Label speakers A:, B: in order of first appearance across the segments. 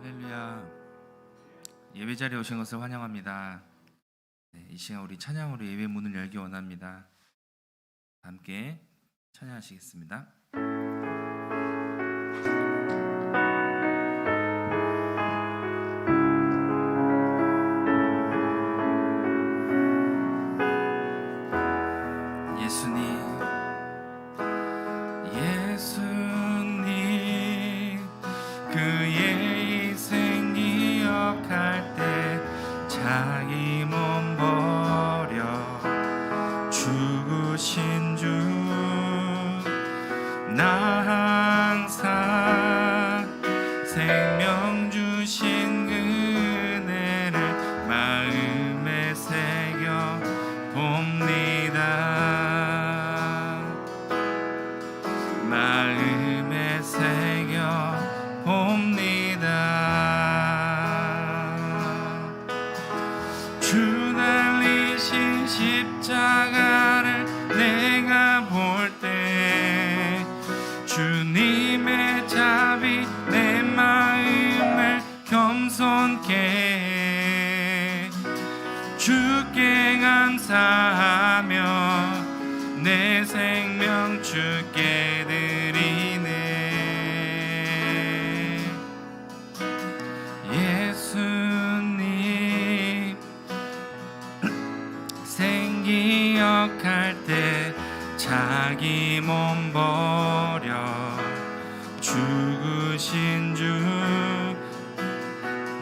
A: 할렐루야. 예배 자리에 오신 것을 환영합니다. 이 시간 우리 찬양으로 예배 문을 열기 원합니다. 함께 찬양하시겠습니다. 예수님 그의 인생 기억할 때 자기 몸 버려 죽으신 주 나 항상 생명 주신 은혜를 마음에 새겨 봅니다. 마음에 새겨 봅니다. 주 달리신 십자가를 내가 볼 때 주님의 자비 내 마음을 겸손케 주께 감사하며 내 생명 주께 드리네. 예수님 생기억할 때 자기 몸 버려 죽으신 주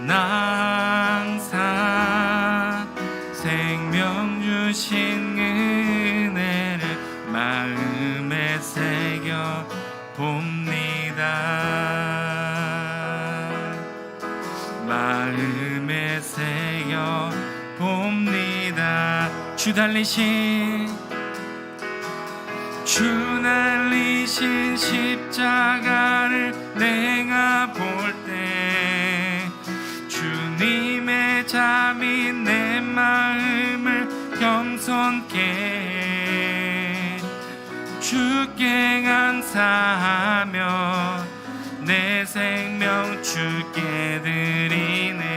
A: 나 항상 생명 주신 은혜를 마음에 새겨 봅니다. 마음에 새겨 봅니다. 주 달리신 십자가를 내가 볼 때 주님의 자비 내 마음을 겸손케 주께 감사하며 내 생명 주께 드리네.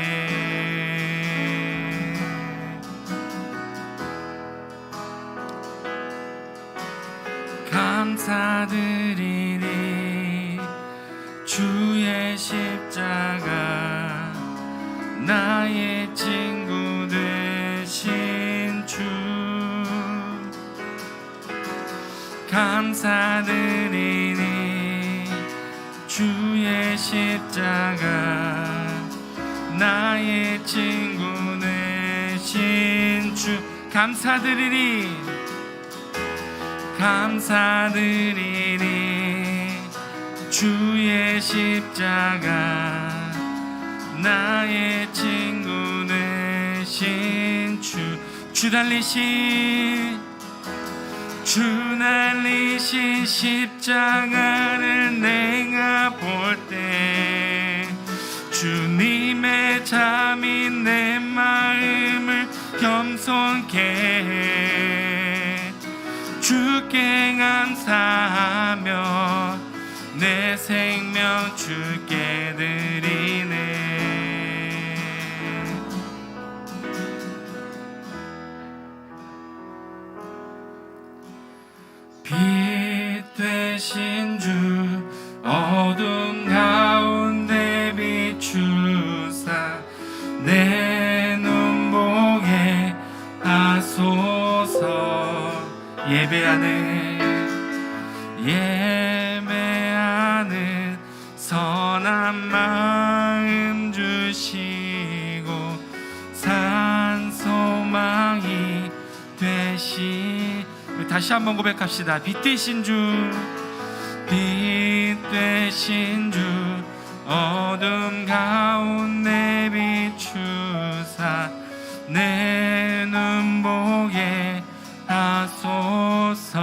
A: 감사드리니 주의 십자가 나의 친구 되신 주 감사드리니 주의 십자가 나의 친구 되신 주 감사드리니 주의 십자가 나의 친구 되신 주 달리신 십자가를 내가 볼 때 주님의 자비 내 마음을 겸손케 주께 감사하며 내 생명 주께 드리네. 빛 되신 주 어둠 가운데 비추사 내 눈보게 하소서. 예배하는 선한 마음 주시고 산 소망이 되시. 다시 한번 고백합시다. 빛 되신 주 어둠 가운데 비추사 내 눈보게 하소서.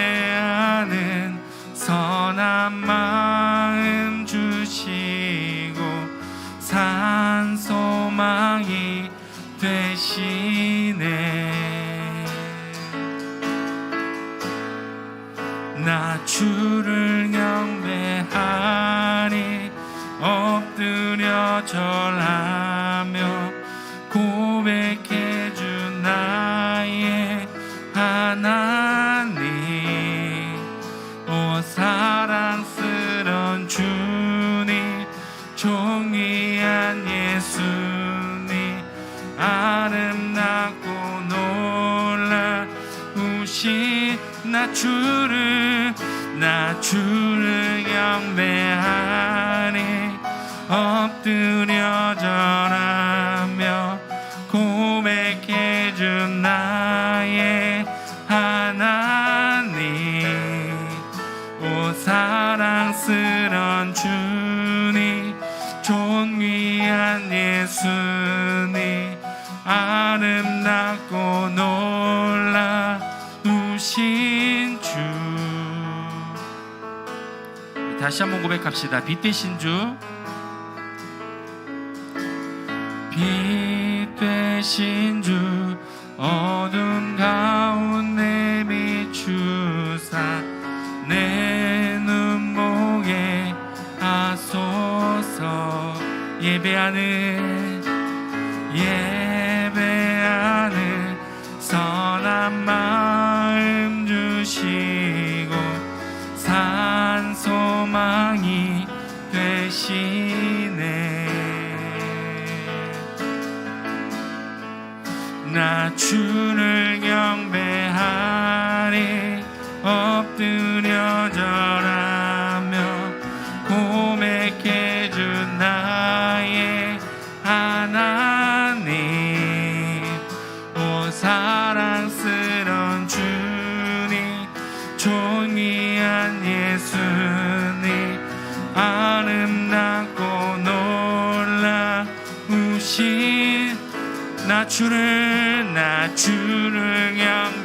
A: 예배하는 선한 마음 주시고 산 소망이 되시네. 나 주를 영광 엎드려 절하며 고백해준 나의 하나님, 오 사랑스런 주님, 존귀한 예수님, 아름답고 놀라우신 나 주를 경배하니 엎드려 절하며 고백해준 나의 하나님, 오 사랑스런 주님, 존귀한 예수님, 아름답고 놀라우신 주. 다시 한번 고백합시다. 빛 되신 주, 빛 되신 주, 어둠 가운데 비추사 내 눈목에 하소서. 예배하는 선한 마음 주시고 산 소망이 되시네. 나 주를 경배하리 엎드려 절하며 고백해준 나의 하나님, 오 사랑스런 주님, 존귀한 예수님, 아름답고 놀라우신 나 주를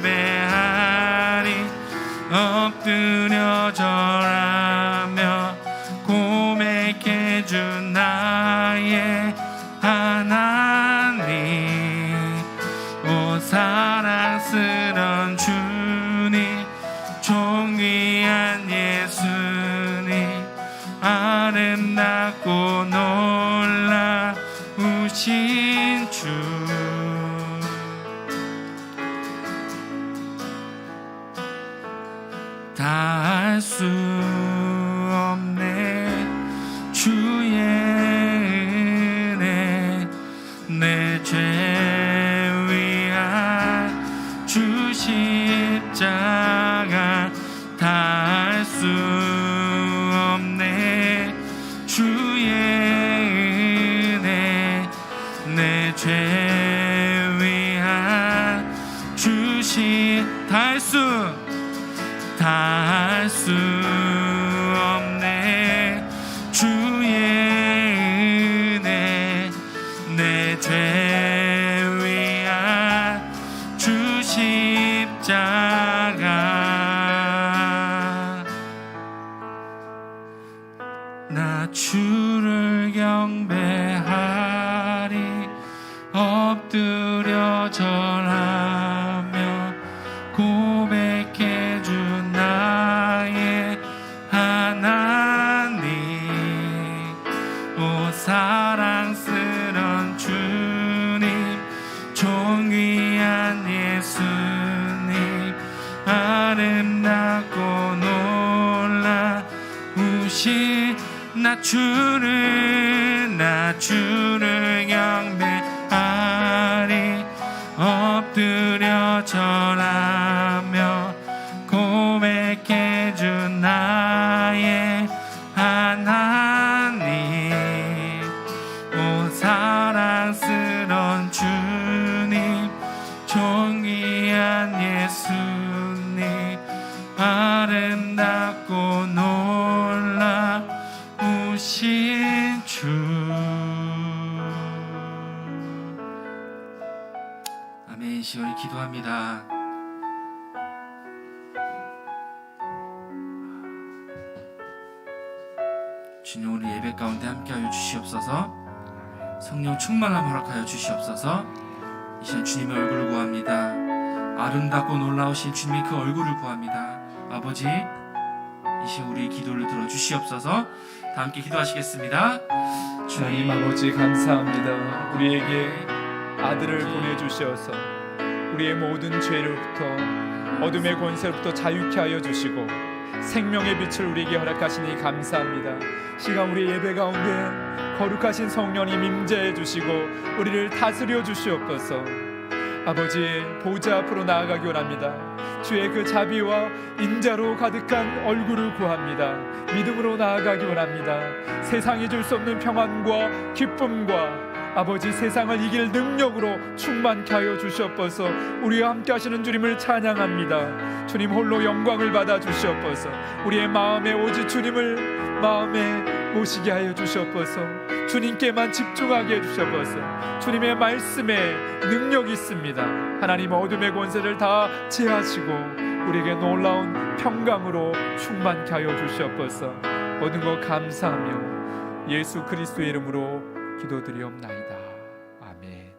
A: 경배하리 엎드려 절하며 고백해준 나의 하나님, 오 사랑스런 주님, 존귀한 예수님, 아름답고 놀라우신 주. 다 할 수 없네 주의 은혜, 내 죄 위한 주 십자가. 다 할 수 없네 주의 은혜, 내 죄 위한 주 다 할 수 없네 주의 은혜, 내 죄 위한 주 십자가. 나 주를 경배하리 엎드려 절하며 고백해준 나의 하나님, 오 사랑스런 주님, 존귀한 예수님, 아름답고 놀라우신 나 주를 경배하리 엎드려 절하며 고백해준 나의 하나님, 오 사랑스런 주님, 존귀한 예수님, 아름답고 놀라우신 주. 아멘. 시원히 기도합니다. 주님, 우리 예배 가운데 함께하여 주시옵소서. 성령 충만함 허락하여 주시옵소서. 이 시간 주님의 얼굴을 구합니다. 아름답고 놀라우신 주님의 그 얼굴을 구합니다. 아버지, 이 시간 우리의 기도를 들어주시옵소서. 다 함께 기도하시겠습니다.
B: 주님 아버지 감사합니다. 우리에게 아들을 보내주셔서 우리의 모든 죄로부터 어둠의 권세로부터 자유케 하여 주시고 생명의 빛을 우리에게 허락하시니 감사합니다. 시간 우리 예배 가운데 거룩하신 성령님 임재해 주시고 우리를 다스려 주시옵소서. 아버지 보좌 앞으로 나아가기 원합니다. 주의 그 자비와 인자로 가득한 얼굴을 구합니다. 믿음으로 나아가기 원합니다. 세상이 줄 수 없는 평안과 기쁨과 아버지 세상을 이길 능력으로 충만케 하여 주시옵소서. 우리와 함께 하시는 주님을 찬양합니다. 주님 홀로 영광을 받아 주시옵소서. 우리의 마음에 오직 주님을 마음에 모시게 하여 주시옵소서. 주님께만 집중하게 해주시옵소서. 주님의 말씀에 능력이 있습니다. 하나님 어둠의 권세를 다 제하시고 우리에게 놀라운 평강으로 충만케 하여 주시옵소서. 모든 것 감사하며 예수 그리스도의 이름으로 기도드리옵나이다. 아멘.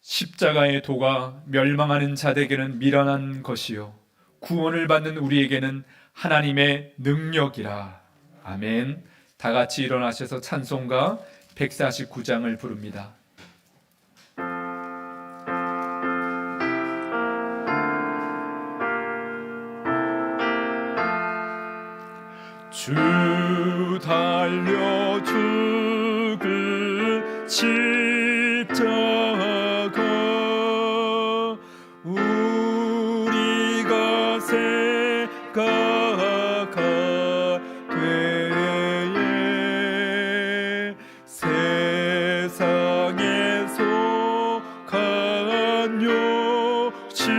B: 십자가의 도가 멸망하는 자들에게는 미련한 것이요 구원을 받는 우리에게는 하나님의 능력이라. 아멘. 다 같이 일어나셔서 찬송가 149장을 부릅니다. 주 달려 죽을 십자가 우리가 생각할 때에 세상에 속한 욕심을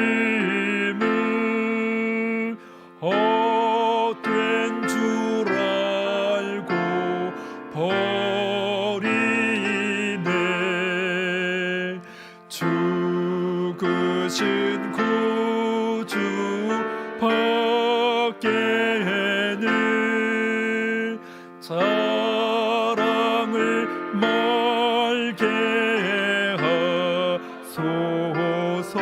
B: 헛된 줄 알고 버리네. 죽으신 구주 밖에는 사랑을 말게 하소서.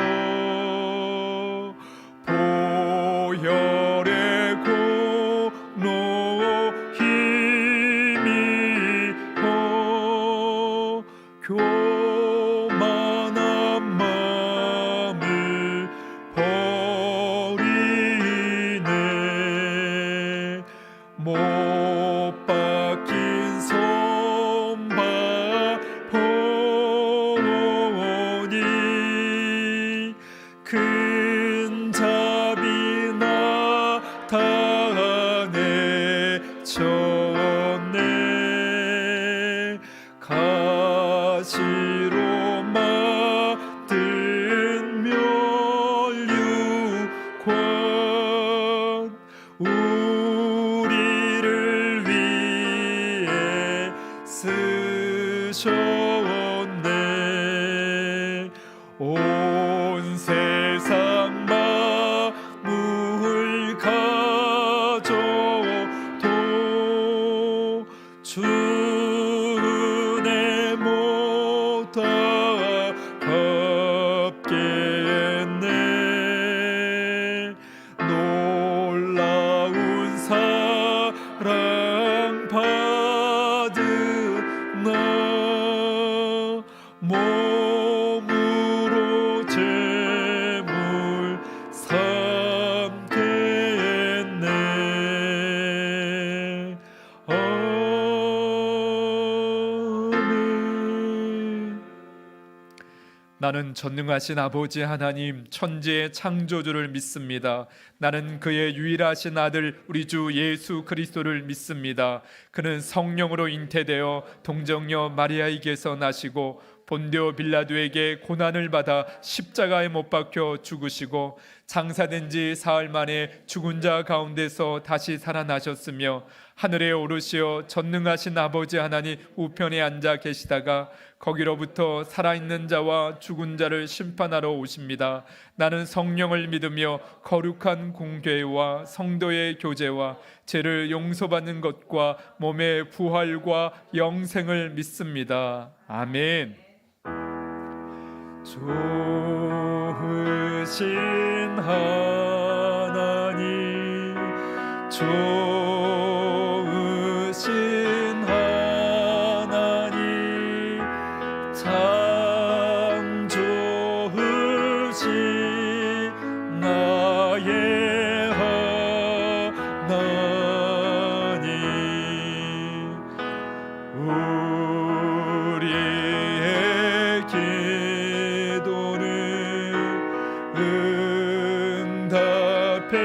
B: 보혈의 공로 힘입어 교만한 마음을 버리네. 못 박힌 손발 보니 큰 자비 나타내셨네. 가시로 만든 면류관 우리를 위해 쓰셨네. 온 세상 만물 가져도 주 은혜 못다 갚겠네. 놀라운 사랑 받은 나 몸으로 제물 삼겠네. 아멘. 나는 전능하신 아버지 하나님 천지의 창조주를 믿습니다. 나는 그의 유일하신 아들 우리 주 예수 그리스도를 믿습니다. 그는 성령으로 잉태되어 동정녀 마리아에게서 나시고 본디오 빌라도에게 고난을 받아 십자가에 못 박혀 죽으시고 장사된 지 사흘 만에 죽은 자 가운데서 다시 살아나셨으며 하늘에 오르시어 전능하신 아버지 하나님 우편에 앉아 계시다가 거기로부터 살아있는 자와 죽은 자를 심판하러 오십니다. 나는 성령을 믿으며 거룩한 공교회와 성도의 교제와 죄를 용서받는 것과 몸의 부활과 영생을 믿습니다. 아멘. 좋으신 하나님 좋으신 하나님 참 좋으신 나의 하나님 우리의 기도를 응답해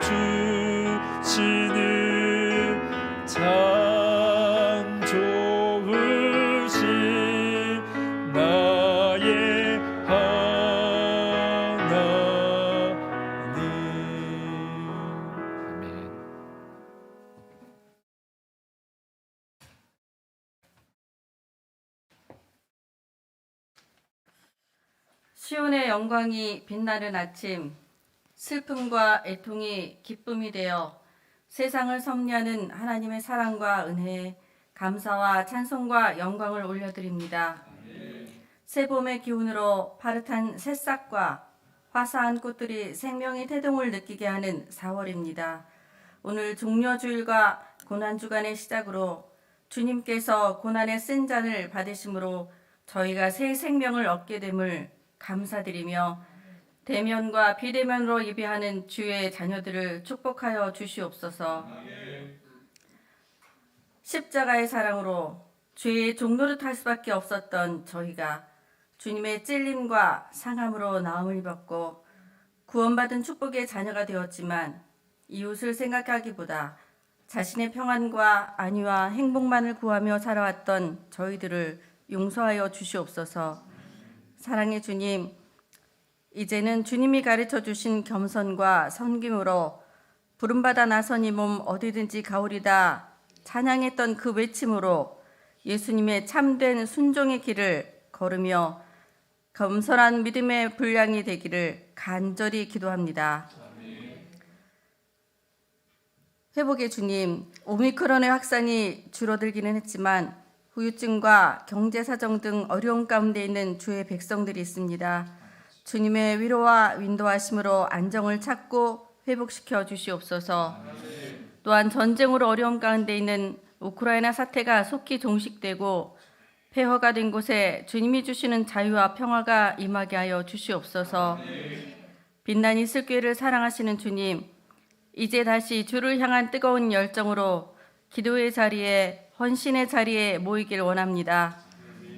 B: 주시는 참 좋으신 나의 하나님. 아멘.
C: 시온의 영광이 빛나는 아침, 슬픔과 애통이 기쁨이 되어 세상을 섭리하는 하나님의 사랑과 은혜에 감사와 찬송과 영광을 올려드립니다. 새봄의 기운으로 파릇한 새싹과 화사한 꽃들이 생명의 태동을 느끼게 하는 4월입니다. 오늘 종려주일과 고난주간의 시작으로 주님께서 고난의 쓴 잔을 받으심으로 저희가 새 생명을 얻게 됨을 감사드리며 대면과 비대면으로 예배하는 주의 자녀들을 축복하여 주시옵소서. 십자가의 사랑으로 죄의 종노릇 할 수밖에 없었던 저희가 주님의 찔림과 상함으로 나음을 입었고 구원받은 축복의 자녀가 되었지만 이웃을 생각하기보다 자신의 평안과 안위와 행복만을 구하며 살아왔던 저희들을 용서하여 주시옵소서. 사랑의 주님, 이제는 주님이 가르쳐 주신 겸손과 섬김으로 부름받아 나선 이 몸 어디든지 가오리다 찬양했던 그 외침으로 예수님의 참된 순종의 길을 걸으며 겸손한 믿음의 분량이 되기를 간절히 기도합니다. 회복의 주님, 오미크론의 확산이 줄어들기는 했지만 후유증과 경제사정 등 어려움 가운데 있는 주의 백성들이 있습니다. 주님의 위로와 인도하심으로 안정을 찾고 회복시켜 주시옵소서. 또한 전쟁으로 어려움 가운데 있는 우크라이나 사태가 속히 종식되고 폐허가 된 곳에 주님이 주시는 자유와 평화가 임하게 하여 주시옵소서. 빛난 이슬교회를 사랑하시는 주님, 이제 다시 주를 향한 뜨거운 열정으로 기도의 자리에 헌신의 자리에 모이길 원합니다.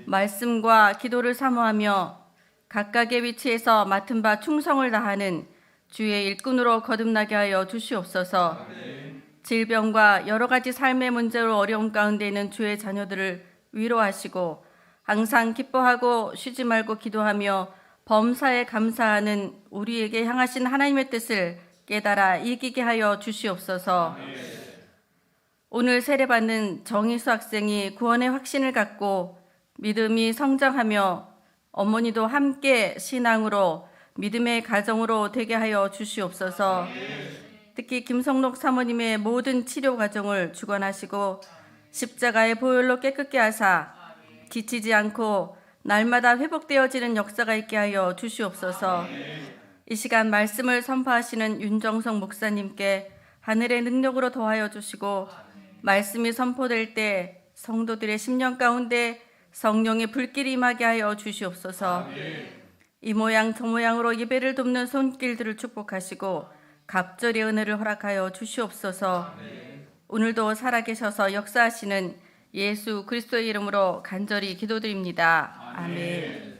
C: 말씀과 기도를 사모하며 각각의 위치에서 맡은 바 충성을 다하는 주의 일꾼으로 거듭나게 하여 주시옵소서. 질병과 여러 가지 삶의 문제로 어려움 가운데 있는 주의 자녀들을 위로하시고 항상 기뻐하고 쉬지 말고 기도하며 범사에 감사하는 우리에게 향하신 하나님의 뜻을 깨달아 이기게 하여 주시옵소서. 오늘 세례받는 정희수 학생이 구원의 확신을 갖고 믿음이 성장하며 어머니도 함께 신앙으로 믿음의 가정으로 되게 하여 주시옵소서. 특히 김성록 사모님의 모든 치료 과정을 주관하시고 십자가의 보혈로 깨끗게 하사 지치지 않고 날마다 회복되어지는 역사가 있게 하여 주시옵소서. 이 시간 말씀을 선포하시는 윤정성 목사님께 하늘의 능력으로 더하여 주시고 말씀이 선포될 때 성도들의 심령 가운데 성령의 불길이 임하게 하여 주시옵소서. 이 모양 저 모양으로 예배를 돕는 손길들을 축복하시고 갑절의 은혜를 허락하여 주시옵소서. 오늘도 살아계셔서 역사하시는 예수 그리스도의 이름으로 간절히 기도드립니다. 아멘.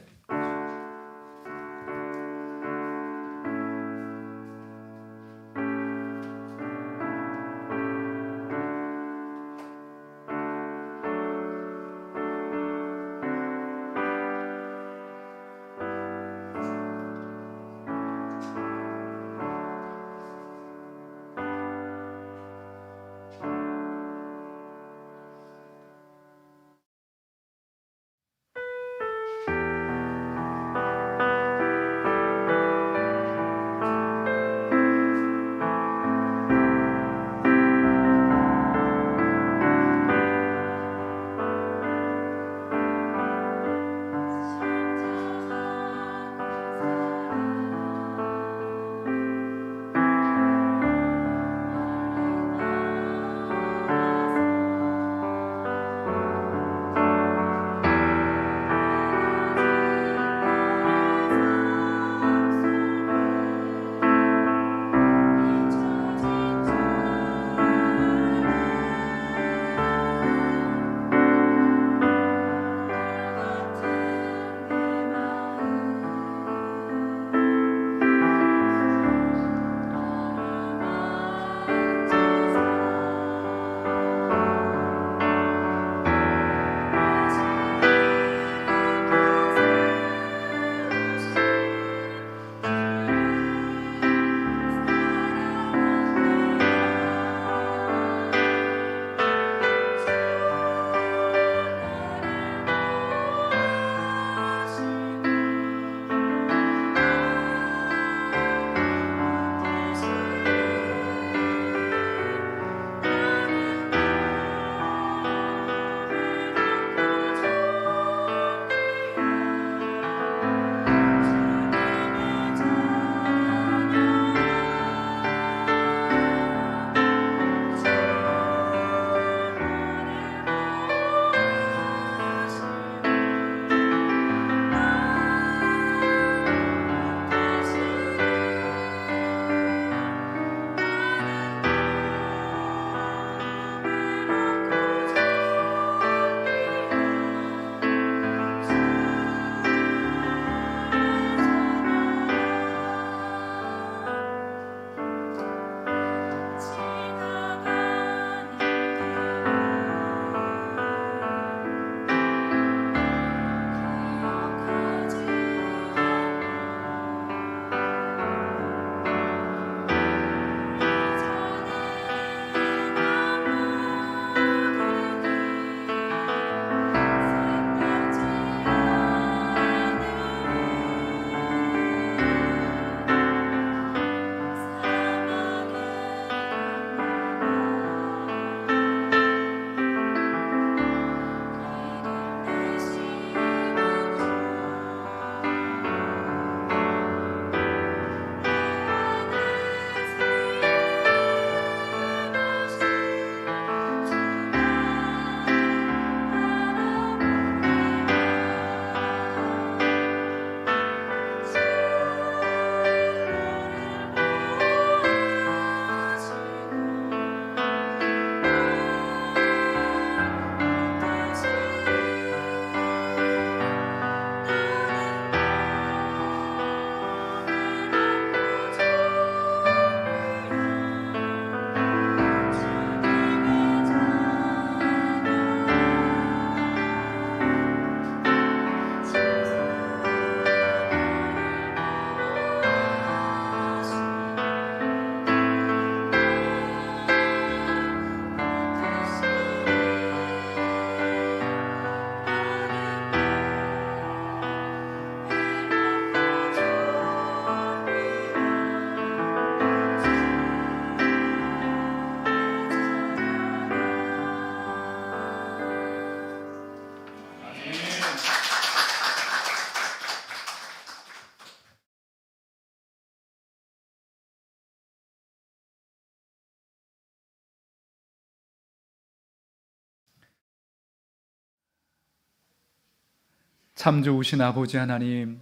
B: 참 좋으신 아버지 하나님,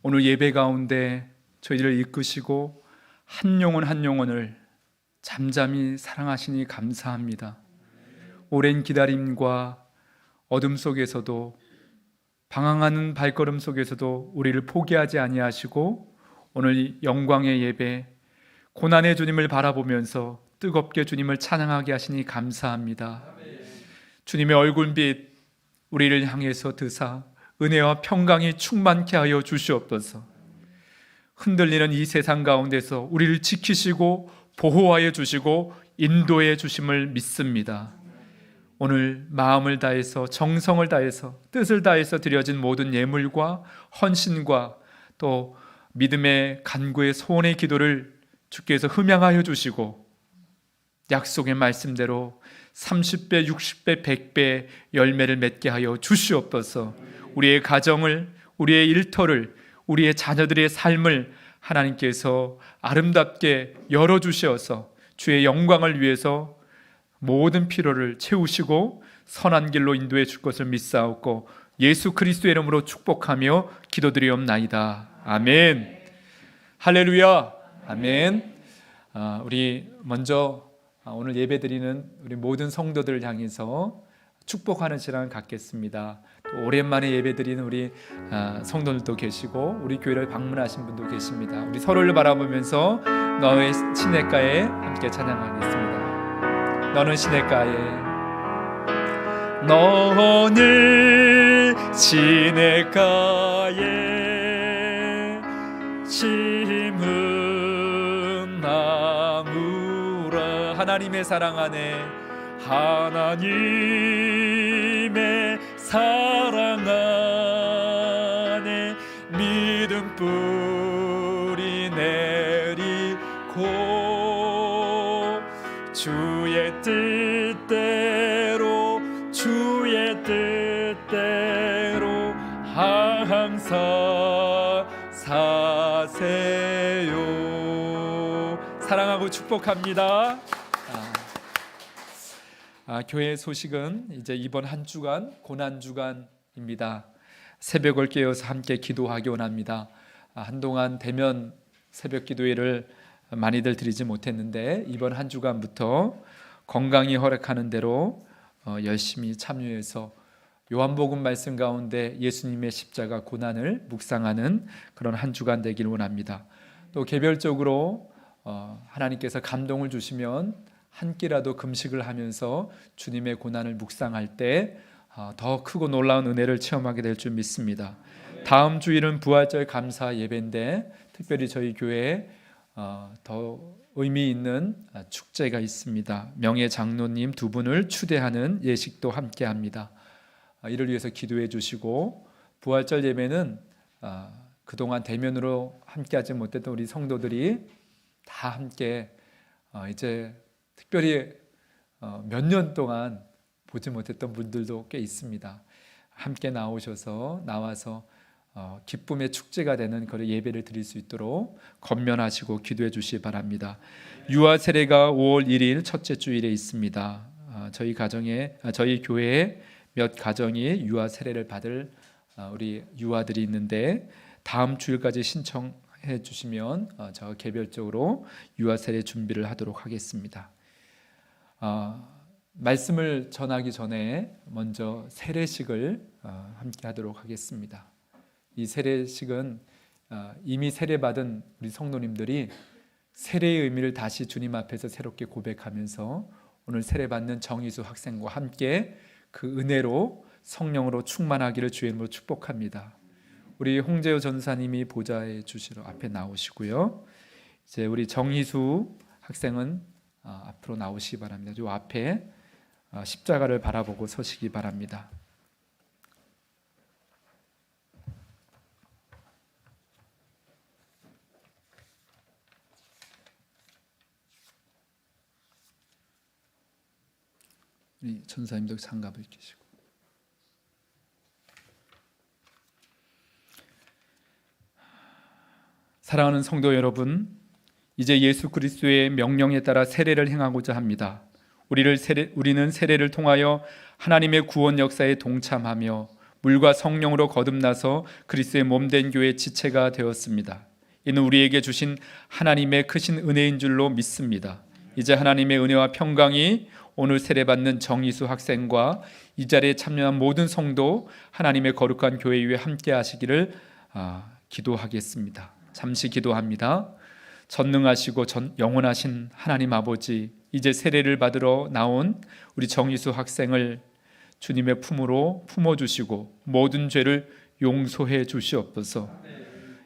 B: 오늘 예배 가운데 저희를 이끄시고 한 영혼 한 영혼을 잠잠히 사랑하시니 감사합니다. 오랜 기다림과 어둠 속에서도, 방황하는 발걸음 속에서도 우리를 포기하지 아니하시고 오늘 영광의 예배, 고난의 주님을 바라보면서 뜨겁게 주님을 찬양하게 하시니 감사합니다. 주님의 얼굴빛 우리를 향해서 드사 은혜와 평강이 충만케 하여 주시옵소서. 흔들리는 이 세상 가운데서 우리를 지키시고 보호하여 주시고 인도해 주심을 믿습니다. 오늘 마음을 다해서, 정성을 다해서, 뜻을 다해서 드려진 모든 예물과 헌신과 또 믿음의 간구의 소원의 기도를 주께서 흠양하여 주시고 약속의 말씀대로 30배, 60배, 100배 열매를 맺게 하여 주시옵소서. 우리의 가정을, 우리의 일터를, 우리의 자녀들의 삶을 하나님께서 아름답게 열어주셔서 주의 영광을 위해서 모든 필요를 채우시고 선한 길로 인도해 줄 것을 믿사옵고 예수 그리스도의 이름으로 축복하며 기도드리옵나이다. 아멘. 할렐루야. 아멘. 우리 먼저 오늘 예배드리는 우리 모든 성도들을 향해서 축복하는 시간을 갖겠습니다. 또 오랜만에 예배드리는 우리 성도들도 계시고 우리 교회를 방문하신 분도 계십니다. 우리 서로를 바라보면서 너의 시냇가에 함께 찬양하겠습니다. 너는 시냇가에, 너는 시냇가에 심은 나무라. 하나님의 사랑 안에, 하나님의 사랑 안에 믿음 뿌리 내리고 주의 뜻대로, 주의 뜻대로 항상 사세요. 사랑하고 축복합니다. 교회 소식은 이제 이번 한 주간 고난 주간입니다. 새벽을 깨어서 함께 기도하기 원합니다. 한동안 대면 새벽 기도회를 많이들 드리지 못했는데 이번 한 주간부터 건강이 허락하는 대로 열심히 참여해서 요한복음 말씀 가운데 예수님의 십자가 고난을 묵상하는 그런 한 주간 되길 원합니다. 또 개별적으로 하나님께서 감동을 주시면 한 끼라도 금식을 하면서 주님의 고난을 묵상할 때 더 크고 놀라운 은혜를 체험하게 될 줄 믿습니다. 다음 주일은 부활절 감사 예배인데 특별히 저희 교회에 더 의미 있는 축제가 있습니다. 명예 장로님 두 분을 추대하는 예식도 함께 합니다. 이를 위해서 기도해 주시고, 부활절 예배는 그동안 대면으로 함께하지 못했던 우리 성도들이 다 함께 이제 특별히 몇 년 동안 보지 못했던 분들도 꽤 있습니다. 함께 나와서 기쁨의 축제가 되는 그런 예배를 드릴 수 있도록 권면하시고 기도해 주시기 바랍니다. 유아 세례가 5월 1일 첫째 주일에 있습니다. 저희 교회에 몇 가정이 유아 세례를 받을 우리 유아들이 있는데 다음 주일까지 신청해 주시면 저 개별적으로 유아 세례 준비를 하도록 하겠습니다. 말씀을 전하기 전에 먼저 세례식을 함께 하도록 하겠습니다. 이 세례식은 이미 세례받은 우리 성도님들이 세례의 의미를 다시 주님 앞에서 새롭게 고백하면서 오늘 세례받는 정희수 학생과 함께 그 은혜로 성령으로 충만하기를 주의 이름으로 축복합니다. 우리 홍재호 전사님이 보좌에 주시러 앞에 나오시고요. 이제 우리 정희수 학생은 앞으로 나오시기 바랍니다. 이 앞에 십자가를 바라보고 서시기 바랍니다. 우리 전사님도 장갑을 끼시고, 사랑하는 성도 여러분, 이제 예수 그리스도의 명령에 따라 세례를 행하고자 합니다. 우리는 세례를 통하여 하나님의 구원 역사에 동참하며 물과 성령으로 거듭나서 그리스도의 몸된 교회의 지체가 되었습니다. 이는 우리에게 주신 하나님의 크신 은혜인 줄로 믿습니다. 이제 하나님의 은혜와 평강이 오늘 세례받는 정희수 학생과 이 자리에 참여한 모든 성도 하나님의 거룩한 교회 위에 함께 하시기를 기도하겠습니다. 잠시 기도합니다. 전능하시고 영원하신 하나님 아버지, 이제 세례를 받으러 나온 우리 정희수 학생을 주님의 품으로 품어주시고 모든 죄를 용서해 주시옵소서.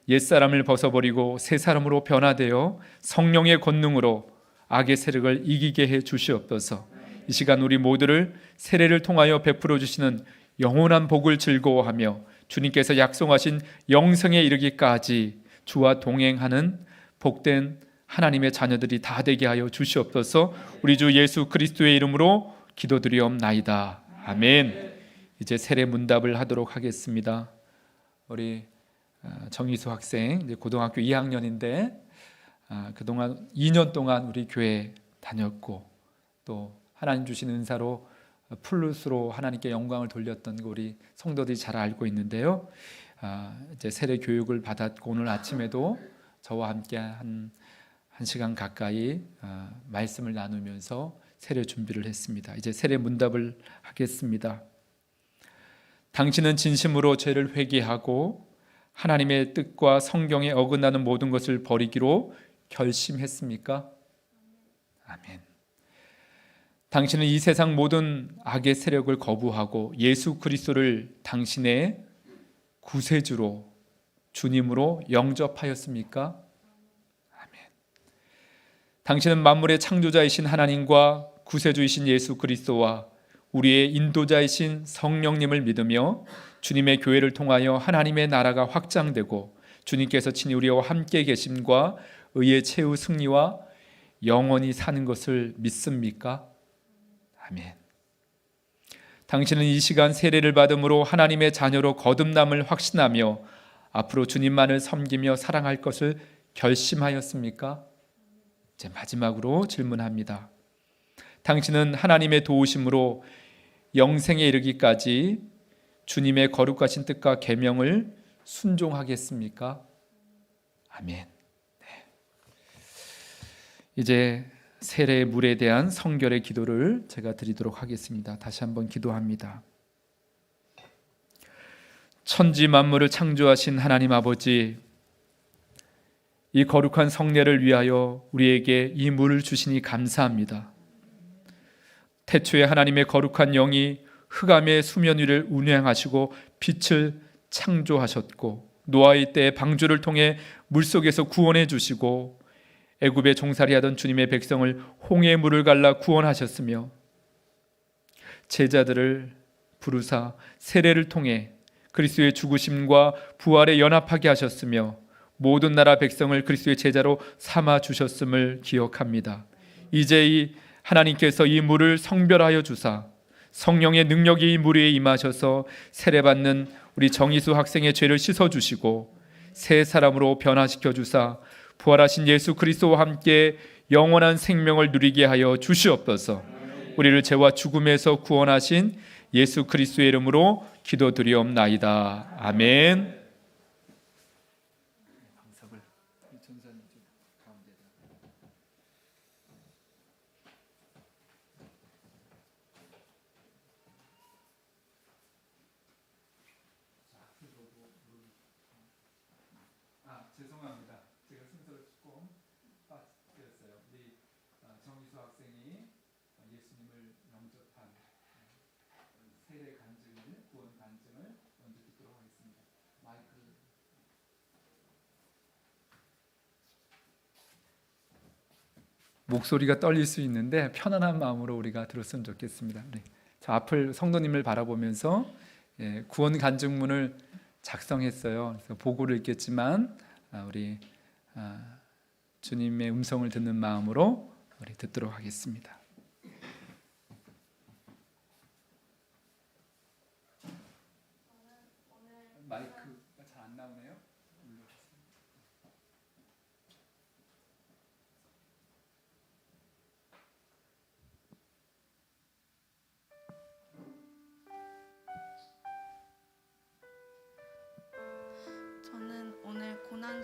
B: 옛사람을 벗어버리고 새 사람으로 변화되어 성령의 권능으로 악의 세력을 이기게 해 주시옵소서. 이 시간 우리 모두를 세례를 통하여 베풀어 주시는 영원한 복을 즐거워하며 주님께서 약속하신 영생에 이르기까지 주와 동행하는 복된 하나님의 자녀들이 다 되게 하여 주시옵소서. 우리 주 예수 그리스도의 이름으로 기도드리옵나이다. 아멘. 이제 세례 문답을 하도록 하겠습니다. 우리 정희수 학생 이제 고등학교 2학년인데 그동안 2년 동안 우리 교회 다녔고 또 하나님 주신 은사로 플루스로 하나님께 영광을 돌렸던 거 우리 성도들이 잘 알고 있는데요. 이제 세례 교육을 받았고 오늘 아침에도 저와 함께 한 시간 가까이 말씀을 나누면서 세례 준비를 했습니다. 이제 세례 문답을 하겠습니다. 당신은 진심으로 죄를 회개하고 하나님의 뜻과 성경에 어긋나는 모든 것을 버리기로 결심했습니까? 아멘. 당신은 이 세상 모든 악의 세력을 거부하고 예수 그리스도를 당신의 구세주로 주님으로 영접하였습니까? 아멘. 당신은 만물의 창조자이신 하나님과 구세주이신 예수 그리스도와 우리의 인도자이신 성령님을 믿으며 주님의 교회를 통하여 하나님의 나라가 확장되고 주님께서 친히 우리와 함께 계심과 의의 최후 승리와 영원히 사는 것을 믿습니까? 아멘. 당신은 이 시간 세례를 받음으로 하나님의 자녀로 거듭남을 확신하며 앞으로 주님만을 섬기며 사랑할 것을 결심하였습니까? 이제 마지막으로 질문합니다. 당신은 하나님의 도우심으로 영생에 이르기까지 주님의 거룩하신 뜻과 계명을 순종하겠습니까? 아멘. 네. 이제 세례 물에 대한 성결의 기도를 제가 드리도록 하겠습니다. 다시 한번 기도합니다. 천지 만물을 창조하신 하나님 아버지, 이 거룩한 성례를 위하여 우리에게 이 물을 주시니 감사합니다. 태초에 하나님의 거룩한 영이 흑암의 수면 위를 운행하시고 빛을 창조하셨고 노아의 때에 방주를 통해 물속에서 구원해 주시고 애굽에 종살이하던 주님의 백성을 홍해의 물을 갈라 구원하셨으며 제자들을 부르사 세례를 통해 그리스도의 죽으심과 부활에 연합하게 하셨으며 모든 나라 백성을 그리스도의 제자로 삼아 주셨음을 기억합니다. 이제 이 하나님께서 이 물을 성별하여 주사 성령의 능력이 이 물 위에 임하셔서 세례받는 우리 정희수 학생의 죄를 씻어주시고 새 사람으로 변화시켜 주사 부활하신 예수 그리스도와 함께 영원한 생명을 누리게 하여 주시옵소서. 우리를 죄와 죽음에서 구원하신 예수 그리스도의 이름으로 기도드리옵나이다. 아멘. 죄송합니다. 제가 순서를 조금 빠뜨렸어요. 우리 정희수 학생이 예수님을 영접한 세례 간증을, 구원 간증을 먼저 듣도록 하겠습니다. 마이크를. 목소리가 떨릴 수 있는데 편안한 마음으로 우리가 들었으면 좋겠습니다. 네. 저 앞을 성도님을 바라보면서 구원 간증문을 작성했어요. 그래서 보고를 읽겠지만 우리 주님의 음성을 듣는 마음으로 우리 듣도록 하겠습니다. 마이크가 잘 안 나오네요.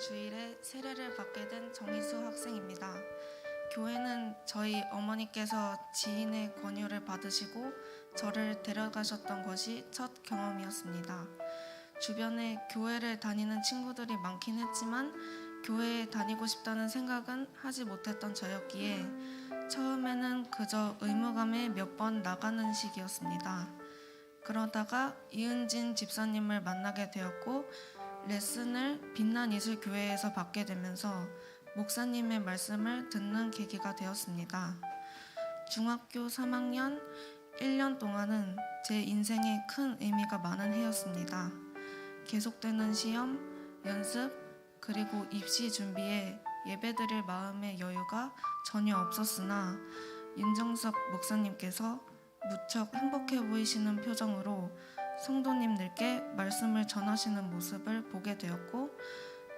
D: 주일에 세례를 받게 된 정희수 학생입니다. 교회는 저희 어머니께서 지인의 권유를 받으시고 저를 데려가셨던 것이 첫 경험이었습니다. 주변에 교회를 다니는 친구들이 많긴 했지만 교회에 다니고 싶다는 생각은 하지 못했던 저였기에 처음에는 그저 의무감에 몇 번 나가는 식이었습니다. 그러다가 이은진 집사님을 만나게 되었고 레슨을 빛난이슬교회에서 받게 되면서 목사님의 말씀을 듣는 계기가 되었습니다. 중학교 3학년 1년 동안은 제 인생에 큰 의미가 많은 해였습니다. 계속되는 시험, 연습, 그리고 입시 준비에 예배드릴 마음의 여유가 전혀 없었으나 윤정석 목사님께서 무척 행복해 보이시는 표정으로 성도님들께 말씀을 전하시는 모습을 보게 되었고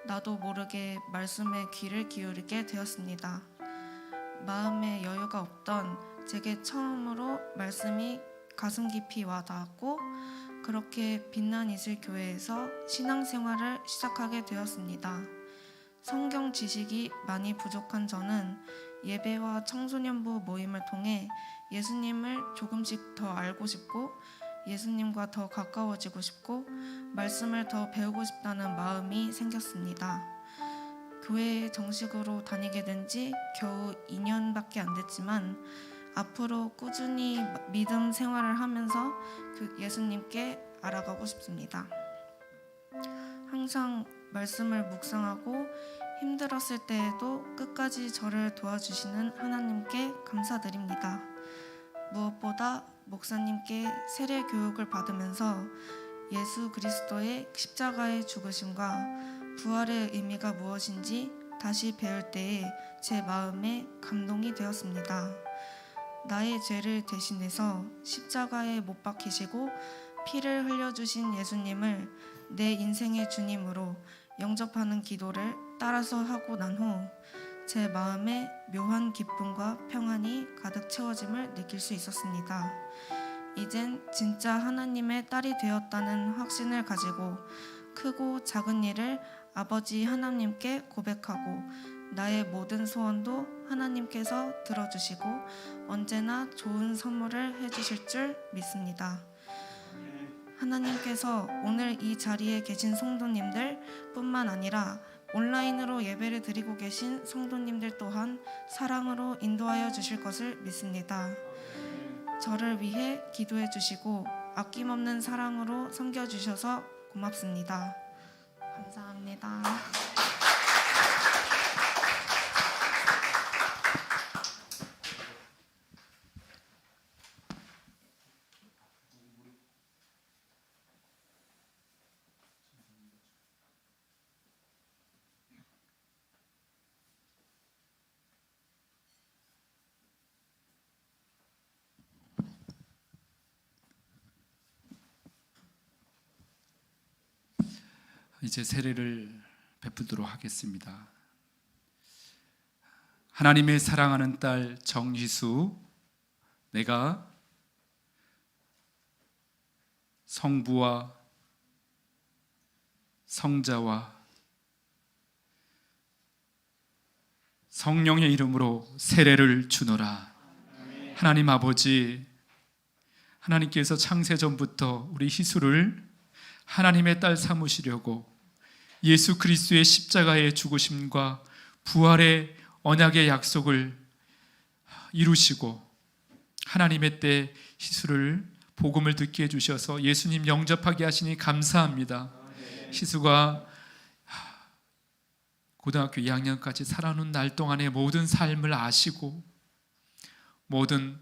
D: 나도 모르게 말씀에 귀를 기울이게 되었습니다. 마음에 여유가 없던 제게 처음으로 말씀이 가슴 깊이 와닿았고 그렇게 빛난이슬교회에서 신앙생활을 시작하게 되었습니다. 성경 지식이 많이 부족한 저는 예배와 청소년부 모임을 통해 예수님을 조금씩 더 알고 싶고 예수님과 더 가까워지고 싶고 말씀을 더 배우고 싶다는 마음이 생겼습니다. 교회에 정식으로 다니게 된 지 겨우 2년밖에 안 됐지만 앞으로 꾸준히 믿음 생활을 하면서 그 예수님께 알아가고 싶습니다. 항상 말씀을 묵상하고 힘들었을 때에도 끝까지 저를 도와주시는 하나님께 감사드립니다. 무엇보다 목사님께 세례 교육을 받으면서 예수 그리스도의 십자가의 죽으심과 부활의 의미가 무엇인지 다시 배울 때에 제 마음에 감동이 되었습니다. 나의 죄를 대신해서 십자가에 못 박히시고 피를 흘려주신 예수님을 내 인생의 주님으로 영접하는 기도를 따라서 하고 난 후 제 마음에 묘한 기쁨과 평안이 가득 채워짐을 느낄 수 있었습니다. 이젠 진짜 하나님의 딸이 되었다는 확신을 가지고 크고 작은 일을 아버지 하나님께 고백하고 나의 모든 소원도 하나님께서 들어주시고 언제나 좋은 선물을 해주실 줄 믿습니다. 하나님께서 오늘 이 자리에 계신 성도님들 뿐만 아니라 온라인으로 예배를 드리고 계신 성도님들 또한 사랑으로 인도하여 주실 것을 믿습니다. 저를 위해 기도해 주시고 아낌없는 사랑으로 섬겨주셔서 고맙습니다. 감사합니다.
B: 이제 세례를 베푸도록 하겠습니다. 하나님의 사랑하는 딸 정희수, 내가 성부와 성자와 성령의 이름으로 세례를 주노라. 하나님 아버지, 하나님께서 창세전부터 우리 희수를 하나님의 딸 삼으시려고 예수 그리스도의 십자가의 죽으심과 부활의 언약의 약속을 이루시고 하나님의 때 희수를 복음을 듣게 해주셔서 예수님 영접하게 하시니 감사합니다. 희수가 고등학교 2학년까지 살아오는 날 동안의 모든 삶을 아시고 모든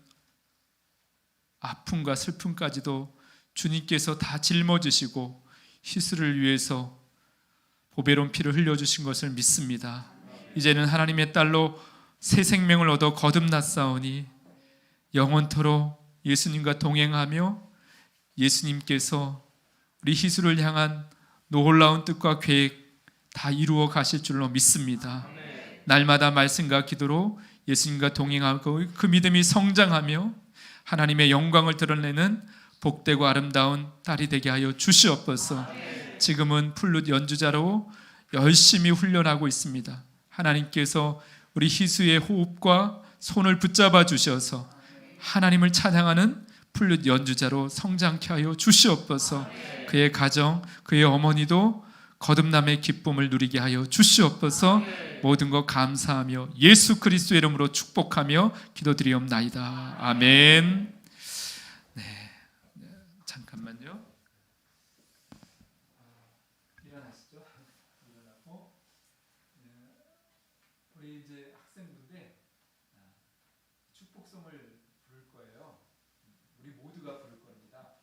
B: 아픔과 슬픔까지도 주님께서 다 짊어지시고 희수를 위해서 보배로운 피를 흘려주신 것을 믿습니다. 이제는 하나님의 딸로 새 생명을 얻어 거듭났사오니 영원토록 예수님과 동행하며 예수님께서 우리 희수를 향한 놀라운 뜻과 계획 다 이루어 가실 줄로 믿습니다. 날마다 말씀과 기도로 예수님과 동행하고 그 믿음이 성장하며 하나님의 영광을 드러내는 복되고 아름다운 딸이 되게 하여 주시옵소서. 지금은 플룻 연주자로 열심히 훈련하고 있습니다. 하나님께서 우리 희수의 호흡과 손을 붙잡아 주셔서 하나님을 찬양하는 플룻 연주자로 성장케 하여 주시옵소서. 그의 가정, 그의 어머니도 거듭남의 기쁨을 누리게 하여 주시옵소서. 모든 것 감사하며 예수 그리스도의 이름으로 축복하며 기도드리옵나이다. 아멘. 네, 잠깐만요. 일어나시죠. 일어나고 우리 이제 학생분들 축복송을 부를 거예요. 우리 모두가 부를 겁니다.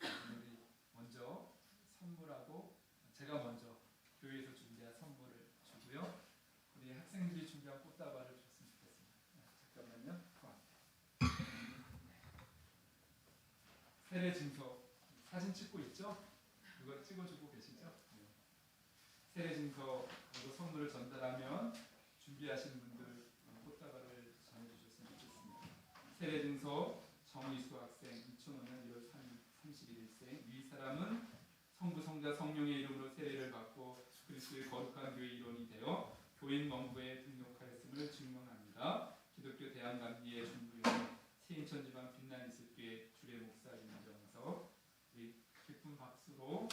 B: 우리 먼저 선물하고 제가 먼저 교회에서 준비한 선물을 주고요. 우리 학생들이 준비한 꽃다발을 줬으면 좋겠습니다. 잠깐만요. 세례 증서 사진 찍고 있죠? 이거 찍어주고 계시죠? 세례 증서 그리고 선물을 전달하면 준비하신 분들 꽃다발을 전해주셨으면 좋겠습니다. 세례 증서 정희수 학생 2005년 1월 31일생. 이 사람은 성부 성자 성령의 이름으로 세례를 받고 그리스도의 거룩한 교회 일원이 되어 교인 원부에 등록하였음을 증명합니다. 기독교 대한감리의 중부위원 세인천지방 빛난 이슬교회 주례 목사 윤정석. 우리 기쁜 박수로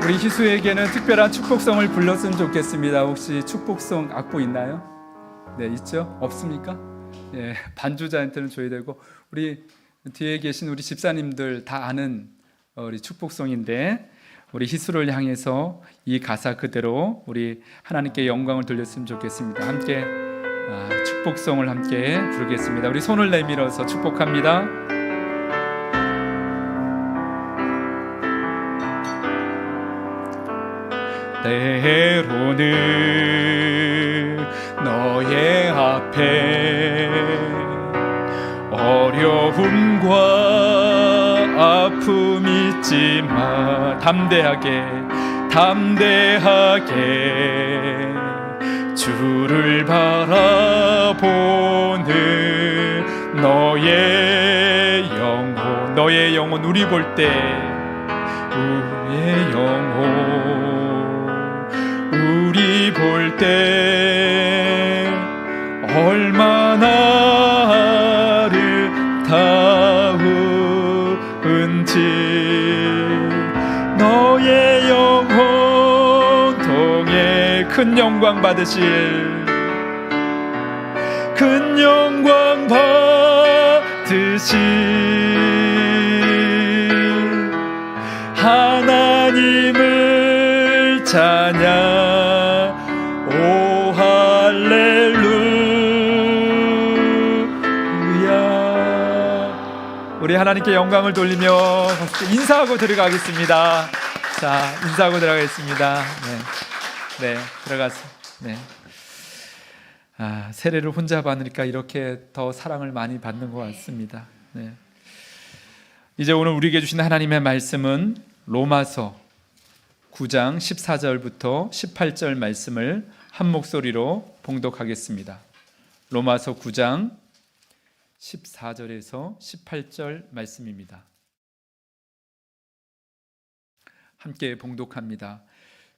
B: 우리 희수에게는 특별한 축복성을 불렀으면 좋겠습니다. 혹시 축복성 악보 있나요? 네, 있죠? 없습니까? 예, 반주자한테는 줘야 되고 우리 뒤에 계신 우리 집사님들 다 아는 우리 축복성인데 우리 희수를 향해서 이 가사 그대로 우리 하나님께 영광을 돌렸으면 좋겠습니다. 함께 축복성을 함께 부르겠습니다. 우리 손을 내밀어서 축복합니다. 때로는 너의 앞에 어려움과 아픔 있지만 담대하게 주를 바라보는 너의 영혼 우리 볼 때 우리의 영혼 우리 볼 때 얼마나 아름다운지 너의 영혼 통해 큰 영광 받으실 큰 영광 받으실 하나님을 찬양 오 할렐루야. 우리 하나님께 영광을 돌리며 인사하고 들어가겠습니다. 자, 인사하고 들어가겠습니다. 네, 들어가세요. 네. 세례를 혼자 받으니까 이렇게 더 사랑을 많이 받는 것 같습니다. 네. 이제 오늘 우리에게 주신 하나님의 말씀은 로마서 9장 14절부터 18절 말씀을 한 목소리로 봉독하겠습니다. 로마서 9장 14절에서 18절 말씀입니다. 함께 봉독합니다.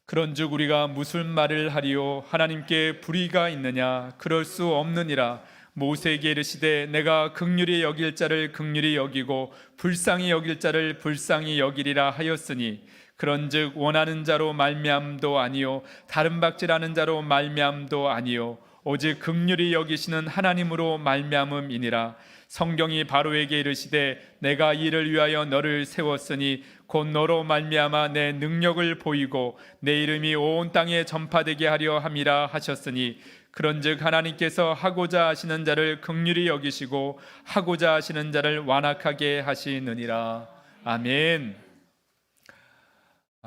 B: 그런즉 우리가 무슨 말을 하리요? 하나님께 불의가 있느냐? 그럴 수 없느니라. 모세에게 이르시되 내가 긍휼히 여길 자를 긍휼히 여기고 불쌍히 여길 자를 불쌍히 여기리라 하였으니 그런즉 원하는 자로 말미암도 아니요 다른 박질하는 자로 말미암도 아니요 오직 긍휼히 여기시는 하나님으로 말미암음이니라. 성경이 바로에게 이르시되 내가 이를 위하여 너를 세웠으니 곧 너로 말미암아 내 능력을 보이고 내 이름이 온 땅에 전파되게 하려 함이라 하셨으니 그런즉 하나님께서 하고자 하시는 자를 긍휼히 여기시고 하고자 하시는 자를 완악하게 하시느니라. 아멘.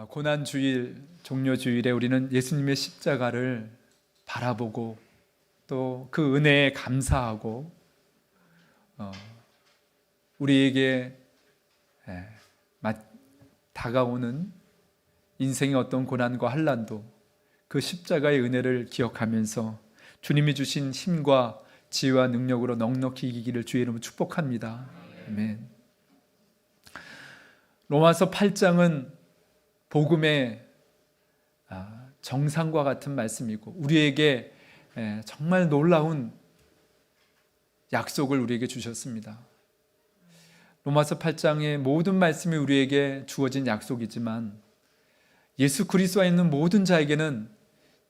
B: 고난주일, 종료주일에 우리는 예수님의 십자가를 바라보고 또 그 은혜에 감사하고 우리에게 다가오는 인생의 어떤 고난과 환난도 그 십자가의 은혜를 기억하면서 주님이 주신 힘과 지혜와 능력으로 넉넉히 이기기를 주의 이름으로 축복합니다. 아멘. 로마서 8장은 복음의 정상과 같은 말씀이고 우리에게 정말 놀라운 약속을 우리에게 주셨습니다. 로마서 8장의 모든 말씀이 우리에게 주어진 약속이지만 예수 그리스도와 있는 모든 자에게는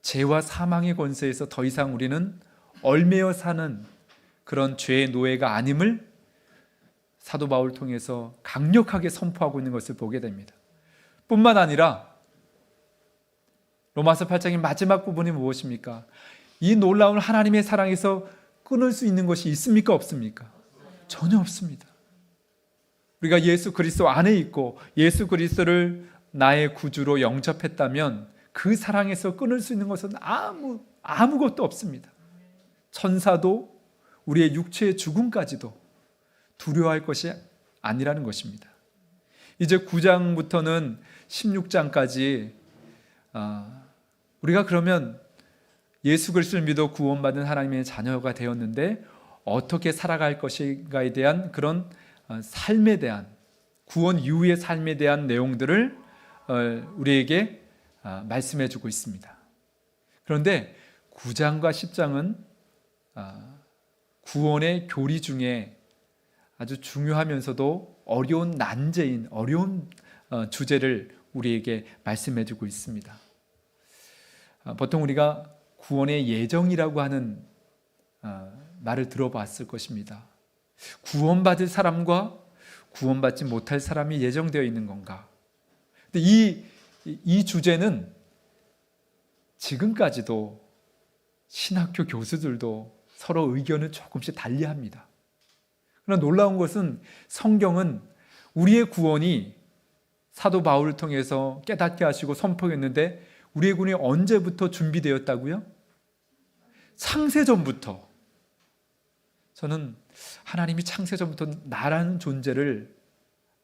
B: 죄와 사망의 권세에서 더 이상 우리는 얽매여 사는 그런 죄의 노예가 아님을 사도 바울을 통해서 강력하게 선포하고 있는 것을 보게 됩니다. 뿐만 아니라 로마서 8장의 마지막 부분이 무엇입니까? 이 놀라운 하나님의 사랑에서 끊을 수 있는 것이 있습니까? 없습니까? 전혀 없습니다. 우리가 예수 그리스도 안에 있고 예수 그리스도를 나의 구주로 영접했다면 그 사랑에서 끊을 수 있는 것은 아무것도 없습니다. 천사도 우리의 육체의 죽음까지도 두려워할 것이 아니라는 것입니다. 이제 9장부터는 16장까지 우리가 그러면 예수 그리스도를 믿어 구원받은 하나님의 자녀가 되었는데 어떻게 살아갈 것인가에 대한 그런 삶에 대한 구원 이후의 삶에 대한 내용들을 우리에게 말씀해 주고 있습니다. 그런데 9장과 10장은 구원의 교리 중에 아주 중요하면서도 어려운 난제인 어려운 주제를 우리에게 말씀해 주고 있습니다. 보통 우리가 구원의 예정이라고 하는 말을 들어봤을 것입니다. 구원받을 사람과 구원받지 못할 사람이 예정되어 있는 건가? 근데 이 주제는 지금까지도 신학교 교수들도 서로 의견을 조금씩 달리합니다. 그러나 놀라운 것은 성경은 우리의 구원이 사도 바울을 통해서 깨닫게 하시고 선포했는데 우리의 구원이 언제부터 준비되었다고요? 창세전부터. 저는 하나님이 창세전부터 나라는 존재를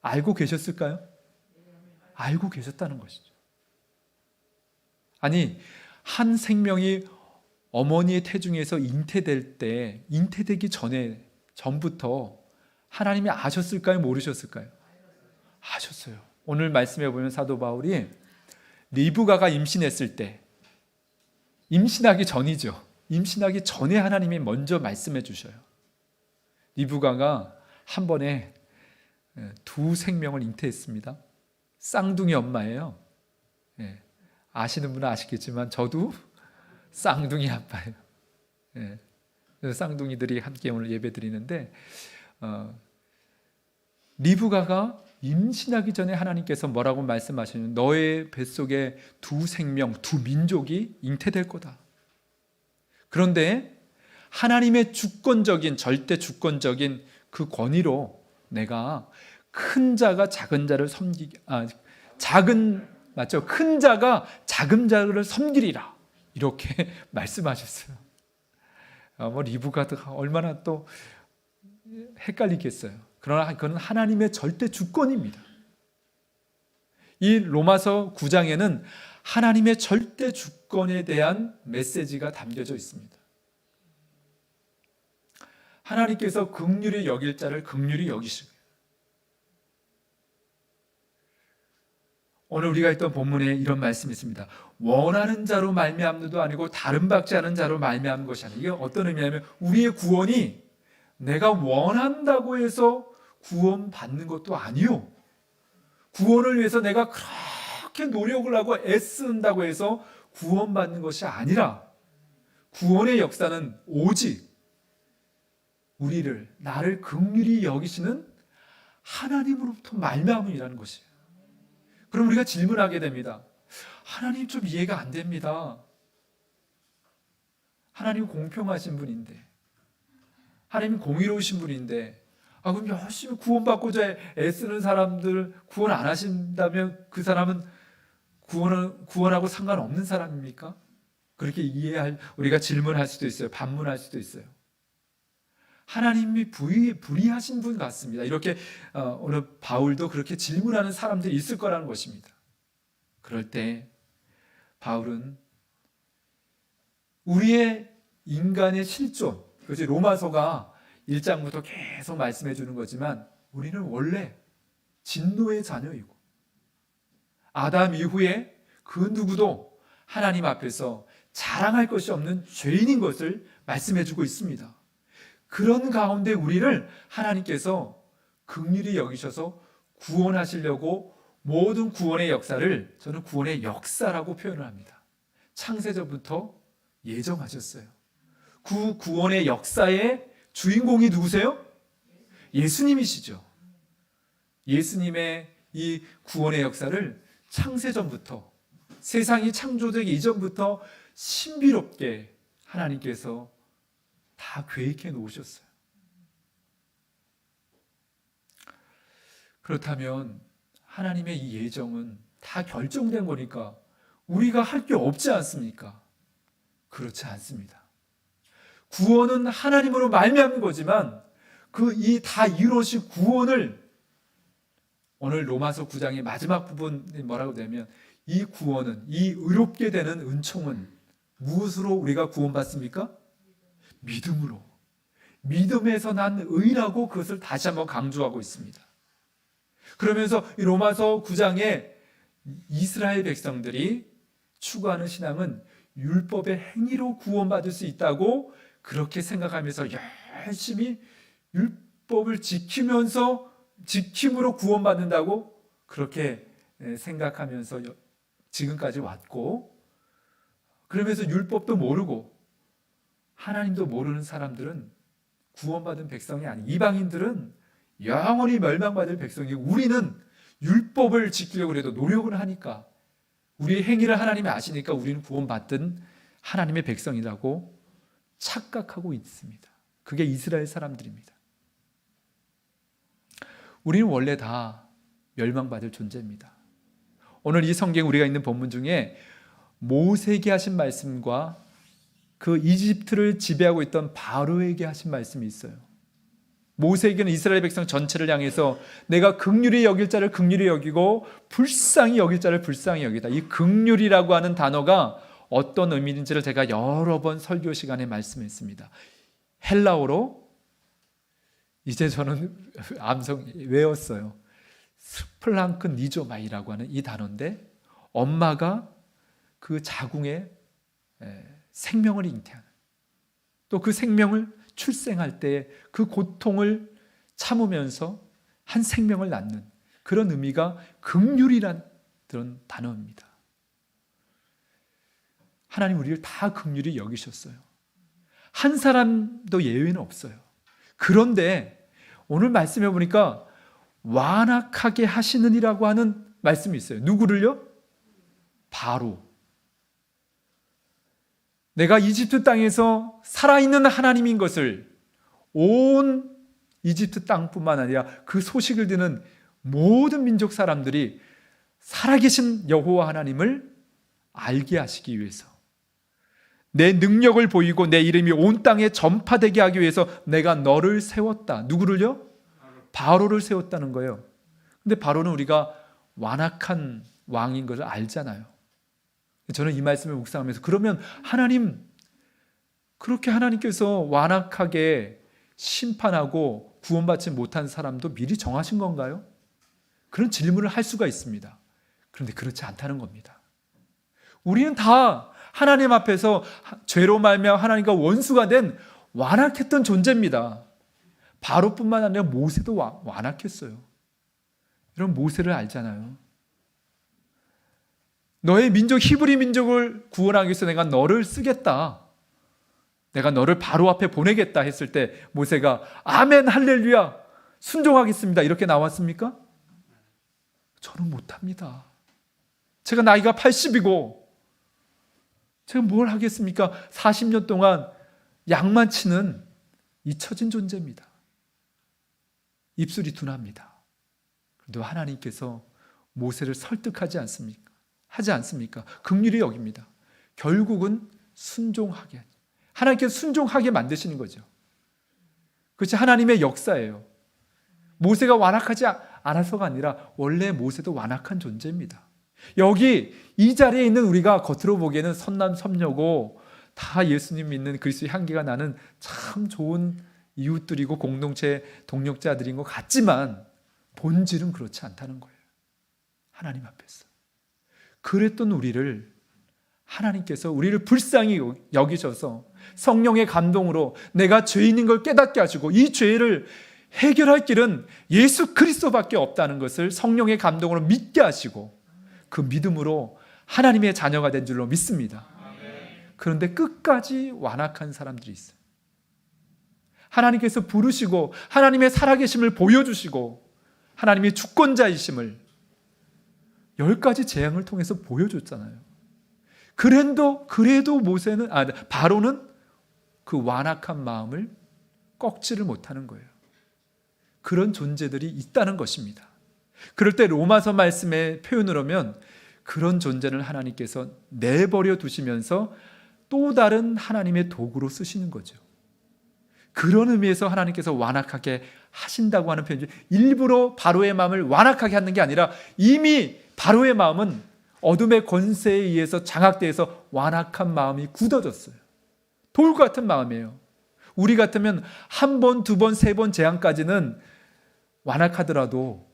B: 알고 계셨을까요? 알고 계셨다는 것이죠. 아니, 한 생명이 어머니의 태중에서 잉태되기 전부터 하나님이 아셨을까요? 모르셨을까요? 아셨어요. 오늘 말씀해 보면 사도 바울이 리브가가 임신했을 때, 임신하기 전이죠. 임신하기 전에 하나님이 먼저 말씀해 주셔요. 리브가가 한 번에 두 생명을 잉태했습니다. 쌍둥이 엄마예요. 아시는 분은 아시겠지만 저도 쌍둥이 아빠예요. 그래서 쌍둥이들이 함께 오늘 예배 드리는데 리브가가 임신하기 전에 하나님께서 뭐라고 말씀하시냐면 너의 뱃속에 두 생명, 두 민족이 잉태될 거다. 그런데 하나님의 주권적인 절대 주권적인 그 권위로 내가 큰 자가 작은 자를 큰 자가 작은 자를 섬기리라 이렇게 말씀하셨어요. 리브가가 얼마나 또 헷갈리겠어요. 그러나 그건 하나님의 절대 주권입니다. 이 로마서 9장에는 하나님의 절대 주권에 대한 메시지가 담겨져 있습니다. 하나님께서 긍휼히 여길 자를 긍휼히 여기시고 오늘 우리가 했던 본문에 이런 말씀이 있습니다. 원하는 자로 말미암는도 아니고 다른 받지 않은 자로 말미암는 것이 아니라 이게 어떤 의미냐면 우리의 구원이 내가 원한다고 해서 구원받는 것도 아니요. 구원을 위해서 내가 그렇게 노력을 하고 애쓴다고 해서 구원받는 것이 아니라 구원의 역사는 오직 나를 긍휼히 여기시는 하나님으로부터 말미암음이라는 것이에요. 그럼 우리가 질문하게 됩니다. 하나님 좀 이해가 안 됩니다. 하나님 공평하신 분인데, 하나님 공의로우신 분인데, 그럼 열심히 구원받고자 애쓰는 사람들 구원 안 하신다면 그 사람은 구원하고 상관없는 사람입니까? 그렇게 우리가 질문할 수도 있어요. 반문할 수도 있어요. 하나님이 불의하신 분 같습니다. 이렇게 오늘 바울도 그렇게 질문하는 사람들이 있을 거라는 것입니다. 그럴 때 바울은 우리의 인간의 실존, 그것이 로마서가 1장부터 계속 말씀해 주는 거지만 우리는 원래 진노의 자녀이고 아담 이후에 그 누구도 하나님 앞에서 자랑할 것이 없는 죄인인 것을 말씀해 주고 있습니다. 그런 가운데 우리를 하나님께서 긍휼히 여기셔서 구원하시려고 모든 구원의 역사를 저는 구원의 역사라고 표현을 합니다. 창세전부터 예정하셨어요. 그 구원의 역사의 주인공이 누구세요? 예수님이시죠. 예수님의 이 구원의 역사를 창세전부터, 세상이 창조되기 이전부터 신비롭게 하나님께서 다 계획해 놓으셨어요. 그렇다면 하나님의 이 예정은 다 결정된 거니까 우리가 할 게 없지 않습니까? 그렇지 않습니다. 구원은 하나님으로 말미암은 거지만 그 이 다 이루어진 구원을 오늘 로마서 9장의 마지막 부분이 뭐라고 되면 이 구원은, 이 의롭게 되는 은총은 무엇으로 우리가 구원받습니까? 믿음으로. 믿음에서 난 의라고 그것을 다시 한번 강조하고 있습니다. 그러면서 이 로마서 9장에 이스라엘 백성들이 추구하는 신앙은 율법의 행위로 구원받을 수 있다고 그렇게 생각하면서 열심히 율법을 지킴으로 구원받는다고 그렇게 생각하면서 지금까지 왔고, 그러면서 율법도 모르고 하나님도 모르는 사람들은 구원받은 백성이 아닌, 이방인들은 영원히 멸망받을 백성이고, 우리는 율법을 지키려고 해도 노력을 하니까, 우리의 행위를 하나님이 아시니까 우리는 구원받던 하나님의 백성이라고 착각하고 있습니다. 그게 이스라엘 사람들입니다. 우리는 원래 다 멸망받을 존재입니다. 오늘 이 성경 우리가 있는 본문 중에 모세에게 하신 말씀과 그 이집트를 지배하고 있던 바로에게 하신 말씀이 있어요. 모세에게는 이스라엘 백성 전체를 향해서 내가 긍휼히 여길 자를 긍휼히 여기고 불쌍히 여길 자를 불쌍히 여기다. 이 긍휼이라고 하는 단어가 어떤 의미인지를 제가 여러 번 설교 시간에 말씀했습니다. 헬라어로 이제 저는 암송 외웠어요. 스플랑크 니조마이라고 하는 이 단어인데, 엄마가 그 자궁에 생명을 잉태하는, 또 그 생명을 출생할 때 그 고통을 참으면서 한 생명을 낳는 그런 의미가 긍휼이란 그런 단어입니다. 하나님 우리를 다 긍휼히 여기셨어요. 한 사람도 예외는 없어요. 그런데 오늘 말씀해 보니까 완악하게 하시느니라고 하는 말씀이 있어요. 누구를요? 바로. 내가 이집트 땅에서 살아있는 하나님인 것을 온 이집트 땅뿐만 아니라 그 소식을 듣는 모든 민족 사람들이 살아계신 여호와 하나님을 알게 하시기 위해서, 내 능력을 보이고 내 이름이 온 땅에 전파되게 하기 위해서 내가 너를 세웠다. 누구를요? 바로를 세웠다는 거예요. 근데 바로는 우리가 완악한 왕인 것을 알잖아요. 저는 이 말씀을 묵상하면서, 그러면 하나님, 그렇게 하나님께서 완악하게 심판하고 구원받지 못한 사람도 미리 정하신 건가요? 그런 질문을 할 수가 있습니다. 그런데 그렇지 않다는 겁니다. 우리는 다 하나님 앞에서 죄로 말미암아 하나님과 원수가 된 완악했던 존재입니다. 바로뿐만 아니라 모세도 완악했어요. 여러분 모세를 알잖아요. 너의 민족 히브리 민족을 구원하기 위해서 내가 너를 쓰겠다, 내가 너를 바로 앞에 보내겠다 했을 때 모세가 아멘 할렐루야 순종하겠습니다 이렇게 나왔습니까? 저는 못합니다. 제가 나이가 80이고 제가 뭘 하겠습니까? 40년 동안 양만 치는 잊혀진 존재입니다. 입술이 둔합니다. 그런데 하나님께서 모세를 설득하지 않습니까? 하지 않습니까? 긍휼히 여깁니다. 결국은 순종하게, 하나님께서 순종하게 만드시는 거죠. 그것이 하나님의 역사예요. 모세가 완악하지 않아서가 아니라 원래 모세도 완악한 존재입니다. 여기 이 자리에 있는 우리가 겉으로 보기에는 선남선녀고 다 예수님 믿는 그리스도의 향기가 나는 참 좋은 이웃들이고 공동체 동력자들인 것 같지만 본질은 그렇지 않다는 거예요. 하나님 앞에서. 그랬던 우리를 하나님께서 우리를 불쌍히 여기셔서 성령의 감동으로 내가 죄인인 걸 깨닫게 하시고 이 죄를 해결할 길은 예수 그리스도밖에 없다는 것을 성령의 감동으로 믿게 하시고 그 믿음으로 하나님의 자녀가 된 줄로 믿습니다. 그런데 끝까지 완악한 사람들이 있어요. 하나님께서 부르시고 하나님의 살아계심을 보여주시고 하나님의 주권자이심을 10가지 재앙을 통해서 보여줬잖아요. 그래도 바로는 그 완악한 마음을 꺾지를 못하는 거예요. 그런 존재들이 있다는 것입니다. 그럴 때 로마서 말씀의 표현을 하면 그런 존재를 하나님께서 내버려 두시면서 또 다른 하나님의 도구로 쓰시는 거죠. 그런 의미에서 하나님께서 완악하게 하신다고 하는 표현이 일부러 바로의 마음을 완악하게 하는 게 아니라 이미 바로의 마음은 어둠의 권세에 의해서 장악돼서 완악한 마음이 굳어졌어요. 돌 같은 마음이에요. 우리 같으면 한 번, 두 번, 세 번 재앙까지는 완악하더라도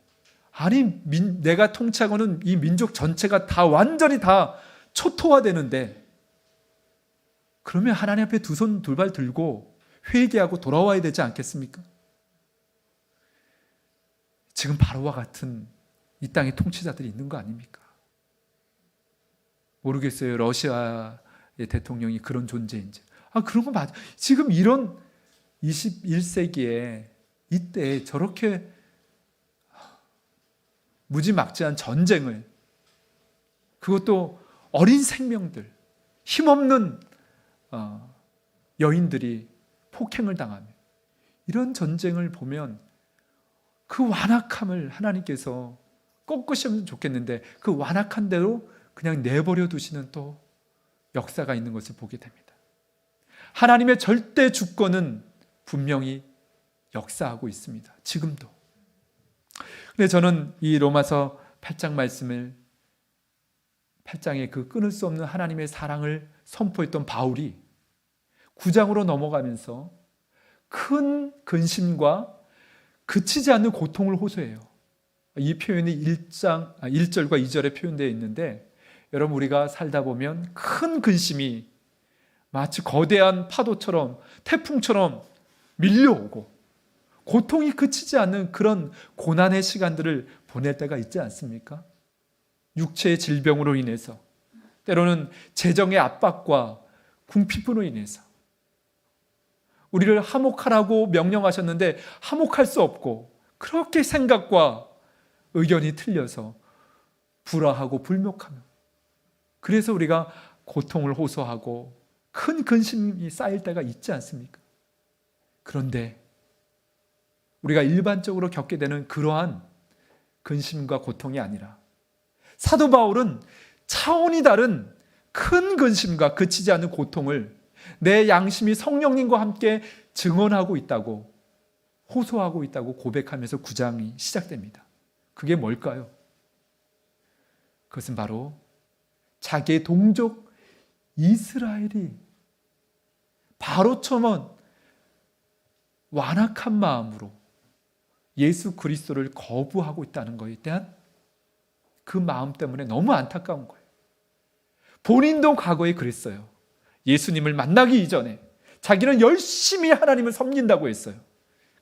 B: 아니 내가 통치하고는 이 민족 전체가 다 완전히 다 초토화되는데 그러면 하나님 앞에 두 손 두 발 들고 회개하고 돌아와야 되지 않겠습니까? 지금 바로와 같은 이 땅의 통치자들이 있는 거 아닙니까? 모르겠어요. 러시아의 대통령이 그런 존재인지. 그런 거 맞아. 지금 이런 21세기에 이때 저렇게 무지막지한 전쟁을, 그것도 어린 생명들, 힘없는 여인들이 폭행을 당하며 이런 전쟁을 보면 그 완악함을 하나님께서 꺾으시면 좋겠는데 그 완악한 대로 그냥 내버려 두시는 또 역사가 있는 것을 보게 됩니다. 하나님의 절대 주권은 분명히 역사하고 있습니다. 지금도. 근데 저는 이 로마서 8장 말씀을 8장에 그 끊을 수 없는 하나님의 사랑을 선포했던 바울이 9장으로 넘어가면서 큰 근심과 그치지 않는 고통을 호소해요. 이 표현이 1절과 2절에 표현되어 있는데 여러분 우리가 살다 보면 큰 근심이 마치 거대한 파도처럼 태풍처럼 밀려오고 고통이 그치지 않는 그런 고난의 시간들을 보낼 때가 있지 않습니까? 육체의 질병으로 인해서 때로는 재정의 압박과 궁핍으로 인해서 우리를 화목하라고 명령하셨는데 화목할 수 없고 그렇게 생각과 의견이 틀려서 불화하고 불목하며 그래서 우리가 고통을 호소하고 큰 근심이 쌓일 때가 있지 않습니까? 그런데 우리가 일반적으로 겪게 되는 그러한 근심과 고통이 아니라 사도 바울은 차원이 다른 큰 근심과 그치지 않는 고통을 내 양심이 성령님과 함께 증언하고 있다고 호소하고 있다고 고백하면서 9장이 시작됩니다. 그게 뭘까요? 그것은 바로 자기의 동족 이스라엘이 바로처럼 완악한 마음으로 예수 그리스도를 거부하고 있다는 것에 대한 그 마음 때문에 너무 안타까운 거예요. 본인도 과거에 그랬어요. 예수님을 만나기 이전에 자기는 열심히 하나님을 섬긴다고 했어요.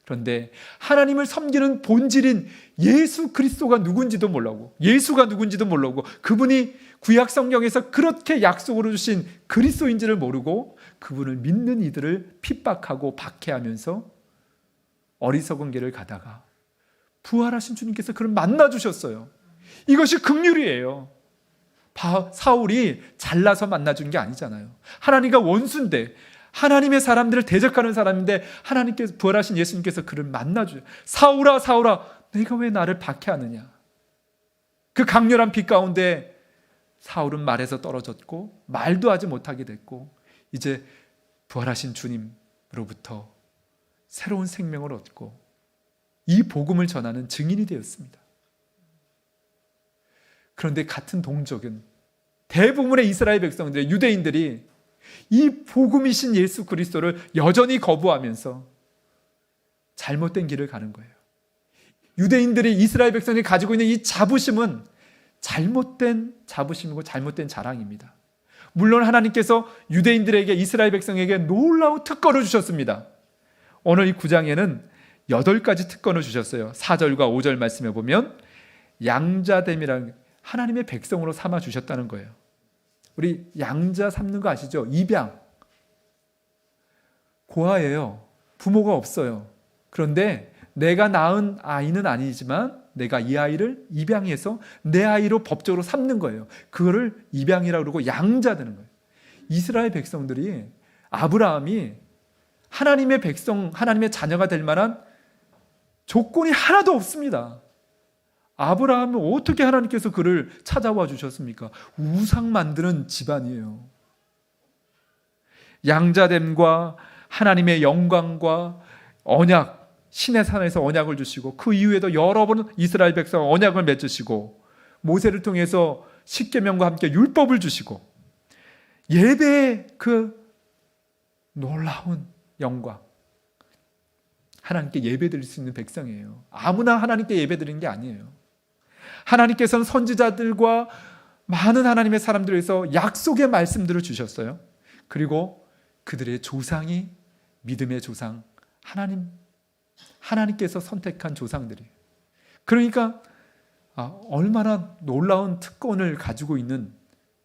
B: 그런데 하나님을 섬기는 본질인 예수 그리스도가 누군지도 몰라고 예수가 누군지도 몰라고 그분이 구약 성경에서 그렇게 약속으로 주신 그리스도인지를 모르고 그분을 믿는 이들을 핍박하고 박해하면서 어리석은 길을 가다가 부활하신 주님께서 그를 만나주셨어요. 이것이 긍휼이에요. 사울이 잘나서 만나준 게 아니잖아요. 하나님과 원수인데 하나님의 사람들을 대적하는 사람인데 하나님께서 부활하신 예수님께서 그를 만나줘요. 사울아 사울아 내가 왜 나를 박해하느냐. 그 강렬한 빛 가운데 사울은 말에서 떨어졌고 말도 하지 못하게 됐고 이제 부활하신 주님으로부터 새로운 생명을 얻고 이 복음을 전하는 증인이 되었습니다. 그런데 같은 동족은 대부분의 이스라엘 백성들의 유대인들이 이 복음이신 예수 그리스도를 여전히 거부하면서 잘못된 길을 가는 거예요. 유대인들이 이스라엘 백성이 가지고 있는 이 자부심은 잘못된 자부심이고 잘못된 자랑입니다. 물론 하나님께서 유대인들에게 이스라엘 백성에게 놀라운 특권을 주셨습니다. 오늘 이 9장에는 8가지 특권을 주셨어요. 4절과 5절 말씀에 보면 양자됨이라는 하나님의 백성으로 삼아 주셨다는 거예요. 우리 양자 삼는 거 아시죠? 입양. 고아예요. 부모가 없어요. 그런데 내가 낳은 아이는 아니지만 내가 이 아이를 입양해서 내 아이로 법적으로 삼는 거예요. 그거를 입양이라고 그러고 양자되는 거예요. 이스라엘 백성들이 아브라함이 하나님의 백성, 하나님의 자녀가 될 만한 조건이 하나도 없습니다. 아브라함은 어떻게 하나님께서 그를 찾아와 주셨습니까? 우상 만드는 집안이에요. 양자됨과 하나님의 영광과 언약, 신의 산에서 언약을 주시고 그 이후에도 여러 번 이스라엘 백성 언약을 맺으시고 모세를 통해서 십계명과 함께 율법을 주시고 예배의 그 놀라운 영광, 하나님께 예배드릴 수 있는 백성이에요. 아무나 하나님께 예배드리는 게 아니에요. 하나님께서는 선지자들과 많은 하나님의 사람들에서 약속의 말씀들을 주셨어요. 그리고 그들의 조상이 믿음의 조상, 하나님께서 선택한 조상들이에요. 그러니까 얼마나 놀라운 특권을 가지고 있는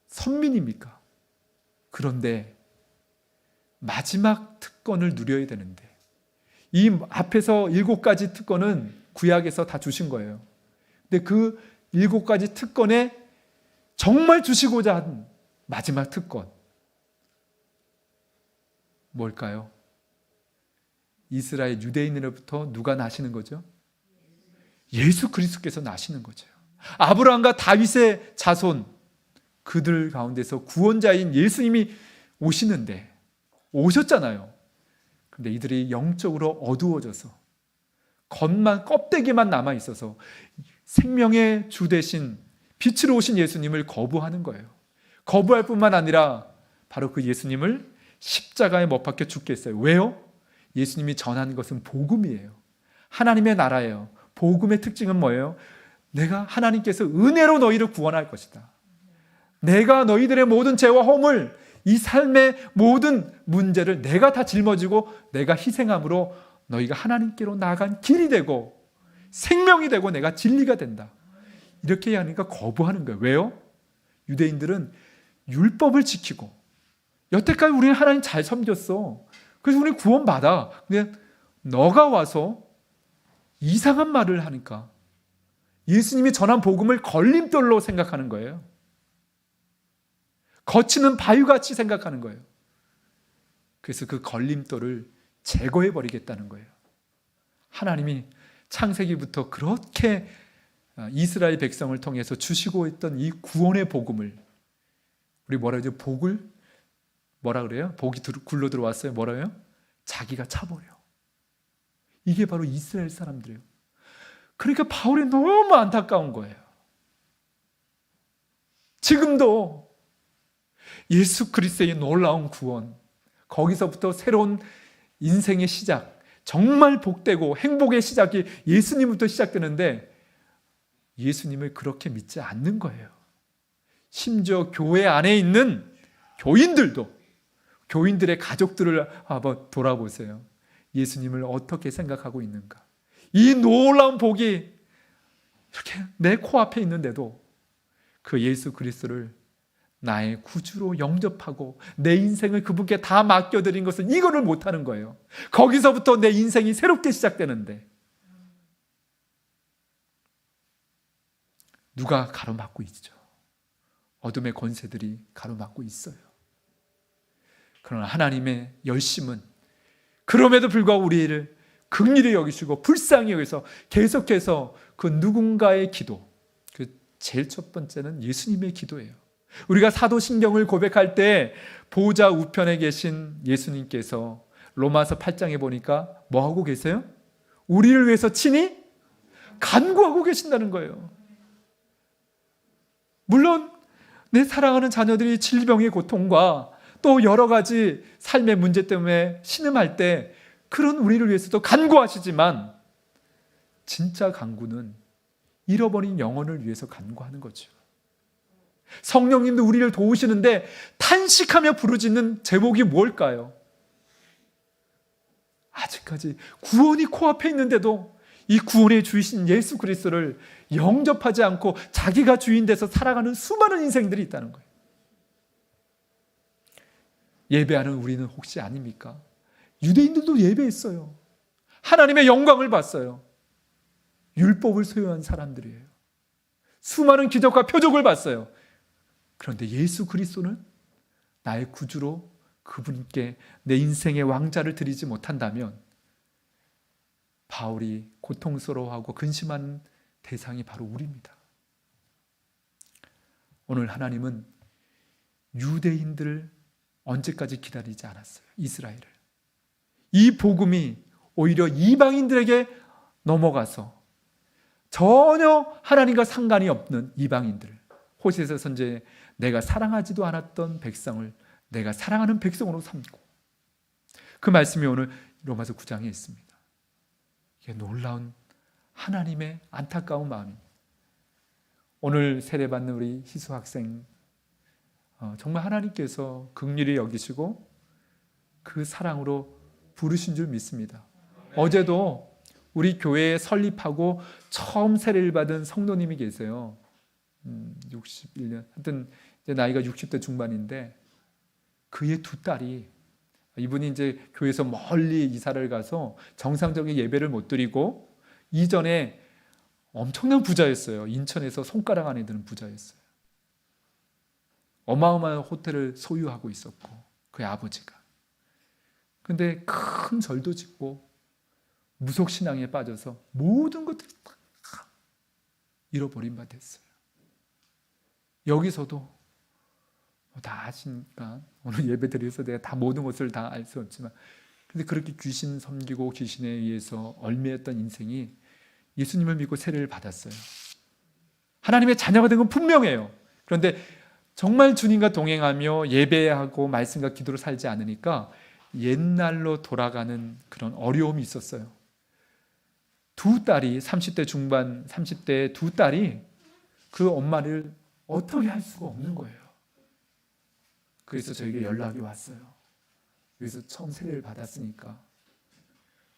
B: 선민입니까? 그런데 마지막 특권을 누려야 되는데 이 앞에서 7가지 특권은 구약에서 다 주신 거예요. 근데 그 7가지 특권에 정말 주시고자 한 마지막 특권 뭘까요? 이스라엘 유대인으로부터 누가 나시는 거죠? 예수 그리스도께서 나시는 거죠. 아브라함과 다윗의 자손, 그들 가운데서 구원자인 예수님이 오셨잖아요. 근데 이들이 영적으로 어두워져서 껍데기만 남아 있어서 생명의 주 되신 빛으로 오신 예수님을 거부하는 거예요. 거부할 뿐만 아니라 바로 그 예수님을 십자가에 못 박혀 죽게 했어요. 왜요? 예수님이 전하는 것은 복음이에요. 하나님의 나라예요. 복음의 특징은 뭐예요? 내가 하나님께서 은혜로 너희를 구원할 것이다. 내가 너희들의 모든 죄와 허물, 이 삶의 모든 문제를 내가 다 짊어지고 내가 희생함으로 너희가 하나님께로 나아간 길이 되고 생명이 되고 내가 진리가 된다. 이렇게 하니까 거부하는 거예요. 왜요? 유대인들은 율법을 지키고 여태까지 우리는 하나님 잘 섬겼어. 그래서 우리 구원받아. 근데 너가 와서 이상한 말을 하니까 예수님이 전한 복음을 걸림돌로 생각하는 거예요. 거치는 바위같이 생각하는 거예요. 그래서 그 걸림돌을 제거해버리겠다는 거예요. 하나님이 창세기부터 그렇게 이스라엘 백성을 통해서 주시고 있던 이 구원의 복음을 우리 뭐라 그러죠? 복을 뭐라 그래요? 복이 굴러 들어왔어요. 뭐라요? 자기가 차버려. 이게 바로 이스라엘 사람들이에요. 그러니까 바울이 너무 안타까운 거예요. 지금도 예수 그리스도의 놀라운 구원, 거기서부터 새로운 인생의 시작, 정말 복되고 행복의 시작이 예수님부터 시작되는데 예수님을 그렇게 믿지 않는 거예요. 심지어 교회 안에 있는 교인들의 가족들을 한번 돌아보세요. 예수님을 어떻게 생각하고 있는가? 이 놀라운 복이 이렇게 내 코앞에 있는데도 그 예수 그리스도를 나의 구주로 영접하고 내 인생을 그분께 다 맡겨드린 것은 이거를 못하는 거예요. 거기서부터 내 인생이 새롭게 시작되는데 누가 가로막고 있죠? 어둠의 권세들이 가로막고 있어요. 그러나 하나님의 열심은 그럼에도 불구하고 우리를 긍휼히 여기시고 불쌍히 여기서 계속해서 그 누군가의 기도, 그 제일 첫 번째는 예수님의 기도예요. 우리가 사도신경을 고백할 때 보좌 우편에 계신 예수님께서 로마서 8장에 보니까 뭐 하고 계세요? 우리를 위해서 친히 간구하고 계신다는 거예요. 물론 내 사랑하는 자녀들이 질병의 고통과 또 여러 가지 삶의 문제 때문에 신음할 때 그런 우리를 위해서도 간구하시지만 진짜 간구는 잃어버린 영혼을 위해서 간구하는 거죠. 성령님도 우리를 도우시는데 탄식하며 부르짖는 제목이 뭘까요? 아직까지 구원이 코앞에 있는데도 이 구원의 주이신 예수 그리스도를 영접하지 않고 자기가 주인 돼서 살아가는 수많은 인생들이 있다는 거예요. 예배하는 우리는 혹시 아닙니까? 유대인들도 예배했어요. 하나님의 영광을 봤어요. 율법을 소유한 사람들이에요. 수많은 기적과 표적을 봤어요. 그런데 예수 그리스도는 나의 구주로 그분께 내 인생의 왕자를 드리지 못한다면 바울이 고통스러워하고 근심하는 대상이 바로 우리입니다. 오늘 하나님은 유대인들을 언제까지 기다리지 않았어요. 이스라엘을. 이 복음이 오히려 이방인들에게 넘어가서 전혀 하나님과 상관이 없는 이방인들을, 호세아 선지자의 내가 사랑하지도 않았던 백성을 내가 사랑하는 백성으로 삼고, 그 말씀이 오늘 로마서 9장에 있습니다. 이게 놀라운 하나님의 안타까운 마음입니다. 오늘 세례받는 우리 희수 학생, 정말 하나님께서 긍휼히 여기시고 그 사랑으로 부르신 줄 믿습니다. 어제도 우리 교회에 설립하고 처음 세례를 받은 성도님이 계세요. 61년, 하여튼 이제 나이가 60대 중반인데 그의 두 딸이, 이분이 이제 교회에서 멀리 이사를 가서 정상적인 예배를 못 드리고 이전에 엄청난 부자였어요. 인천에서 손가락 안에 드는 부자였어요. 어마어마한 호텔을 소유하고 있었고 그의 아버지가. 근데 큰 절도 짓고 무속신앙에 빠져서 모든 것들이 다 잃어버린 바 됐어요. 여기서도 다 아시니까 오늘 예배 드려서 내가 다 모든 것을 다 알 수 없지만, 근데 그렇게 귀신 섬기고 귀신에 의해서 얽매였던 인생이 예수님을 믿고 세례를 받았어요. 하나님의 자녀가 된 건 분명해요. 그런데 정말 주님과 동행하며 예배하고 말씀과 기도로 살지 않으니까 옛날로 돌아가는 그런 어려움이 있었어요. 두 딸이 30대 중반, 30대 두 딸이 그 엄마를 어떻게 할 수가 없는 거예요. 그래서 저에게 연락이 왔어요. 그래서 처음 세례를 받았으니까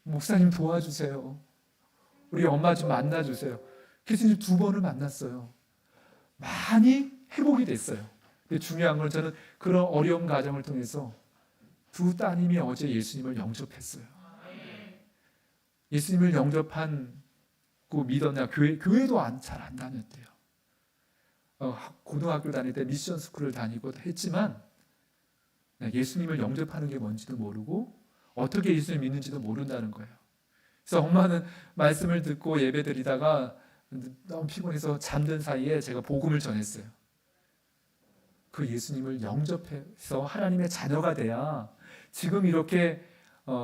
B: 목사님 도와주세요. 우리 엄마 좀 만나주세요. 그래서 이제 두 번을 만났어요. 많이 회복이 됐어요. 근데 중요한 건 저는 그런 어려운 과정을 통해서 두 따님이 어제 예수님을 영접했어요. 예수님을 영접한 그 믿었냐, 교회도 잘 안 다녔대요. 고등학교 다닐 때 미션 스쿨을 다니고 했지만 예수님을 영접하는 게 뭔지도 모르고 어떻게 예수님을 믿는지도 모른다는 거예요. 그래서 엄마는 말씀을 듣고 예배 드리다가 너무 피곤해서 잠든 사이에 제가 복음을 전했어요. 그 예수님을 영접해서 하나님의 자녀가 돼야 지금 이렇게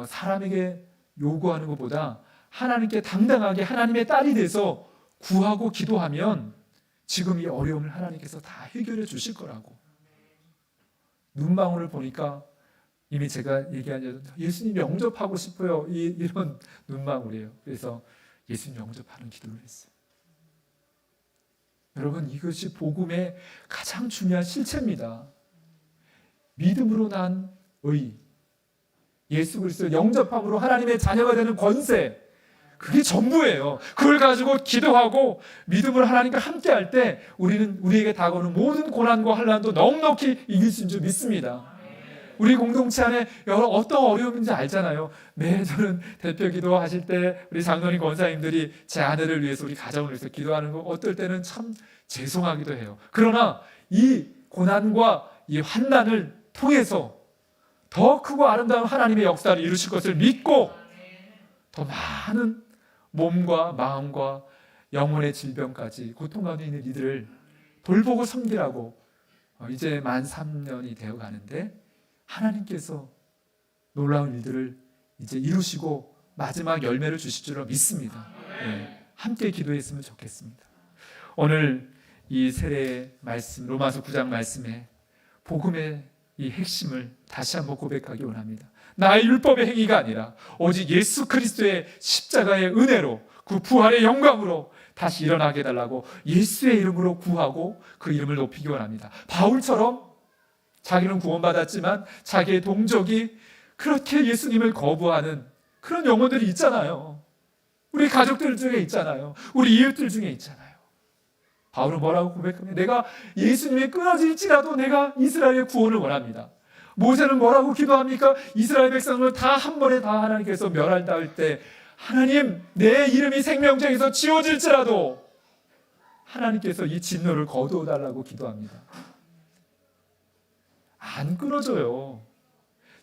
B: 사람에게 요구하는 것보다 하나님께 당당하게 하나님의 딸이 돼서 구하고 기도하면 지금 이 어려움을 하나님께서 다 해결해 주실 거라고. 눈망울을 보니까 이미 제가 얘기한 대로 예수님 영접하고 싶어요. 이런 눈망울이에요. 그래서 예수님 영접하는 기도를 했어요. 여러분, 이것이 복음의 가장 중요한 실체입니다. 믿음으로 난 의, 예수 그리스도 영접함으로 하나님의 자녀가 되는 권세, 그게 전부예요. 그걸 가지고 기도하고 믿음으로 하나님과 함께할 때 우리에게 다가오는 모든 고난과 환난도 넉넉히 이길 수 있는 줄 믿습니다. 우리 공동체 안에 여러 어떤 어려움인지 알잖아요. 저는 대표 기도하실 때 우리 장로님 권사님들이 제 아내를 위해서, 우리 가정을 위해서 기도하는 거 어떨 때는 참 죄송하기도 해요. 그러나 이 고난과 이 환난을 통해서 더 크고 아름다운 하나님의 역사를 이루실 것을 믿고 더 많은 몸과 마음과 영혼의 질병까지 고통 가운데 있는 이들을 돌보고 섬기라고 이제 만 3년이 되어 가는데 하나님께서 놀라운 일들을 이제 이루시고 마지막 열매를 주실 줄로 믿습니다. 네, 함께 기도했으면 좋겠습니다. 오늘 이 세례의 말씀, 로마서 9장 말씀에 복음의 이 핵심을 다시 한번 고백하기 원합니다. 나의 율법의 행위가 아니라 오직 예수 그리스도의 십자가의 은혜로, 그 부활의 영광으로 다시 일어나게 해달라고 예수의 이름으로 구하고 그 이름을 높이기 원합니다. 바울처럼 자기는 구원받았지만 자기의 동족이 그렇게 예수님을 거부하는 그런 영혼들이 있잖아요. 우리 가족들 중에 있잖아요. 우리 이웃들 중에 있잖아요. 바울은 뭐라고 고백합니까? 내가 예수님에 끊어질지라도 내가 이스라엘의 구원을 원합니다. 모세는 뭐라고 기도합니까? 이스라엘 백성을 다 한 번에 다 하나님께서 멸한다 할 때 하나님, 내 이름이 생명책에서 지워질지라도 하나님께서 이 진노를 거두어달라고 기도합니다. 안 끊어져요.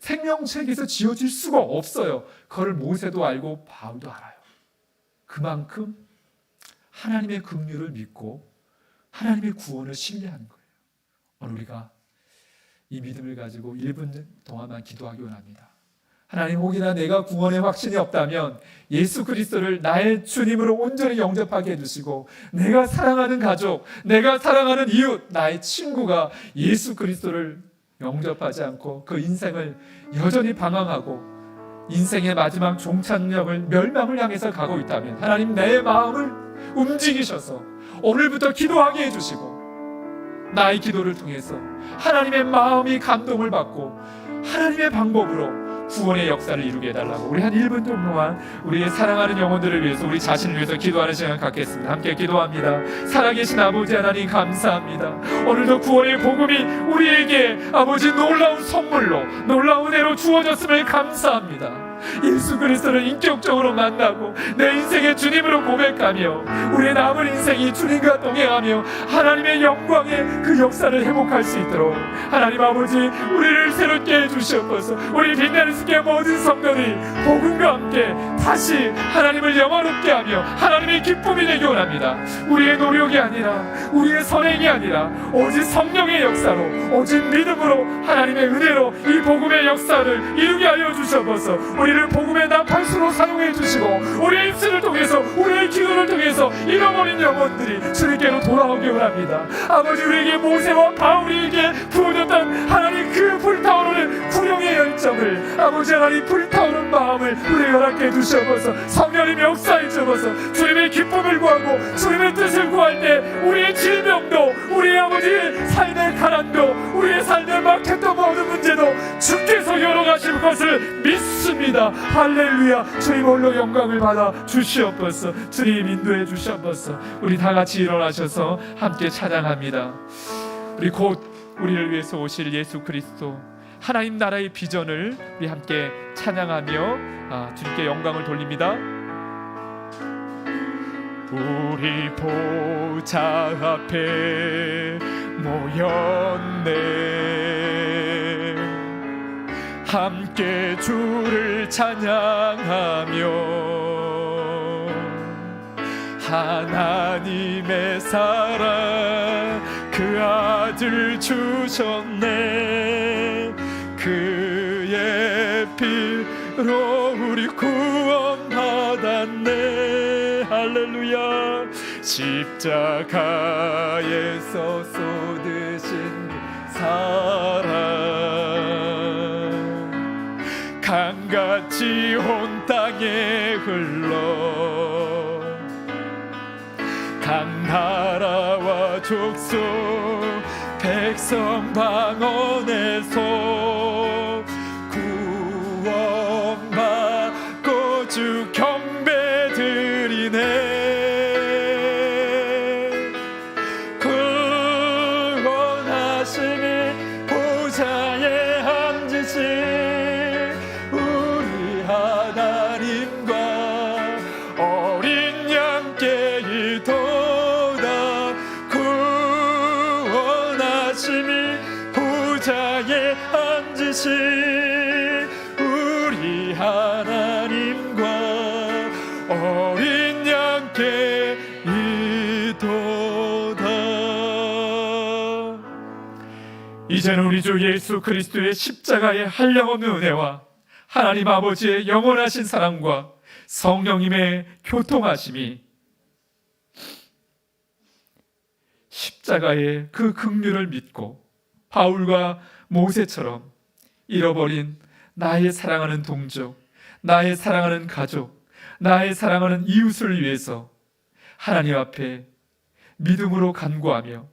B: 생명책에서 지워질 수가 없어요. 그걸 모세도 알고 바울도 알아요. 그만큼 하나님의 긍휼을 믿고 하나님의 구원을 신뢰하는 거예요. 오늘 우리가 이 믿음을 가지고 1분 동안만 기도하기 원합니다. 하나님, 혹이나 내가 구원의 확신이 없다면 예수 그리스도를 나의 주님으로 온전히 영접하게 해주시고, 내가 사랑하는 가족, 내가 사랑하는 이웃, 나의 친구가 예수 그리스도를 영접하지 않고 그 인생을 여전히 방황하고 인생의 마지막 종착역을 멸망을 향해서 가고 있다면 하나님, 내 마음을 움직이셔서 오늘부터 기도하게 해주시고 나의 기도를 통해서 하나님의 마음이 감동을 받고 하나님의 방법으로 구원의 역사를 이루게 해달라고 우리 한 1분 동안 우리의 사랑하는 영혼들을 위해서, 우리 자신을 위해서 기도하는 시간 갖겠습니다. 함께 기도합니다. 살아계신 아버지 하나님, 감사합니다. 오늘도 구원의 복음이 우리에게 아버지 놀라운 선물로, 놀라운 은혜로 주어졌음을 감사합니다. 예수 그리스도를 인격적으로 만나고 내 인생의 주님으로 고백하며 우리의 남은 인생이 주님과 동행하며 하나님의 영광의 그 역사를 회복할 수 있도록 하나님 아버지, 우리를 새롭게 해주시옵소서. 우리 빛나는 세계 모든 성도들이 복음과 함께 다시 하나님을 영화롭게 하며 하나님의 기쁨이 되기 원합니다. 우리의 노력이 아니라, 우리의 선행이 아니라 오직 성령의 역사로, 오직 믿음으로 하나님의 은혜로 이 복음의 역사를 이루게 하여 주시옵소서. 우리를 복음의 나팔수로 사용해 주시고 우리의 입술을 통해서, 우리의 기도를 통해서 잃어버린 영혼들이 주님께로 돌아오기 원합니다. 아버지, 우리에게 모세와 바울에게 부어졌던 하나님 그 불타오르는 구령의 열정을, 아버지 하나님 불타오르는 마음을 우리에게 허락해 주시옵소서. 성령님 역사해 주옵소서. 주님의 기쁨을 구하고 주님의 뜻을 구할 때 우리의 질병도, 우리의 아버지 삶의 가난도, 우리의 삶에 막혔던 모든 문제도 주께서 열어가실 것을 믿습니다. 할렐루야. 주님 홀로 영광을 받아 주시옵소서. 주님 인도해 주시옵소서. 우리 다 같이 일어나셔서 함께 찬양합니다. 우리 곧 우리를 위해서 오실 예수 그리스도, 하나님 나라의 비전을 우리 함께 찬양하며 주님께 영광을 돌립니다. 우리 보좌 앞에 모였네. 함께 주를 찬양하며 하나님의 사랑 그 아들 주셨네. 그의 피로 우리 구원받았네. 할렐루야. 십자가에서 쏟으신 사랑 강같이 온 땅에 흘러 각 나라와 족속 백성 방언에서 구원받고 주 경배 드리네. 구원하심이 보좌에 앉으신 우리 하나님과 어린 양께 이도다. 구원하심이 보좌에 앉으신 우리 하나님과 어린 양께 이도다. 이제는 우리 주 예수 그리스도의 십자가의 한량없는 은혜와 하나님 아버지의 영원하신 사랑과 성령님의 교통하심이 십자가의 그 긍휼을 믿고 바울과 모세처럼 잃어버린 나의 사랑하는 동족, 나의 사랑하는 가족, 나의 사랑하는 이웃을 위해서 하나님 앞에 믿음으로 간구하며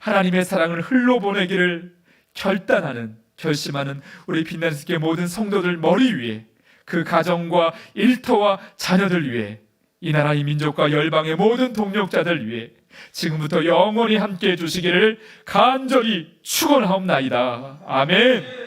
B: 하나님의 사랑을 흘러보내기를 결심하는 우리 빛나는 모든 성도들 머리 위에, 그 가정과 일터와 자녀들 위해, 이 나라 이 민족과 열방의 모든 동력자들 위해 지금부터 영원히 함께해 주시기를 간절히 축원하옵나이다. 아멘.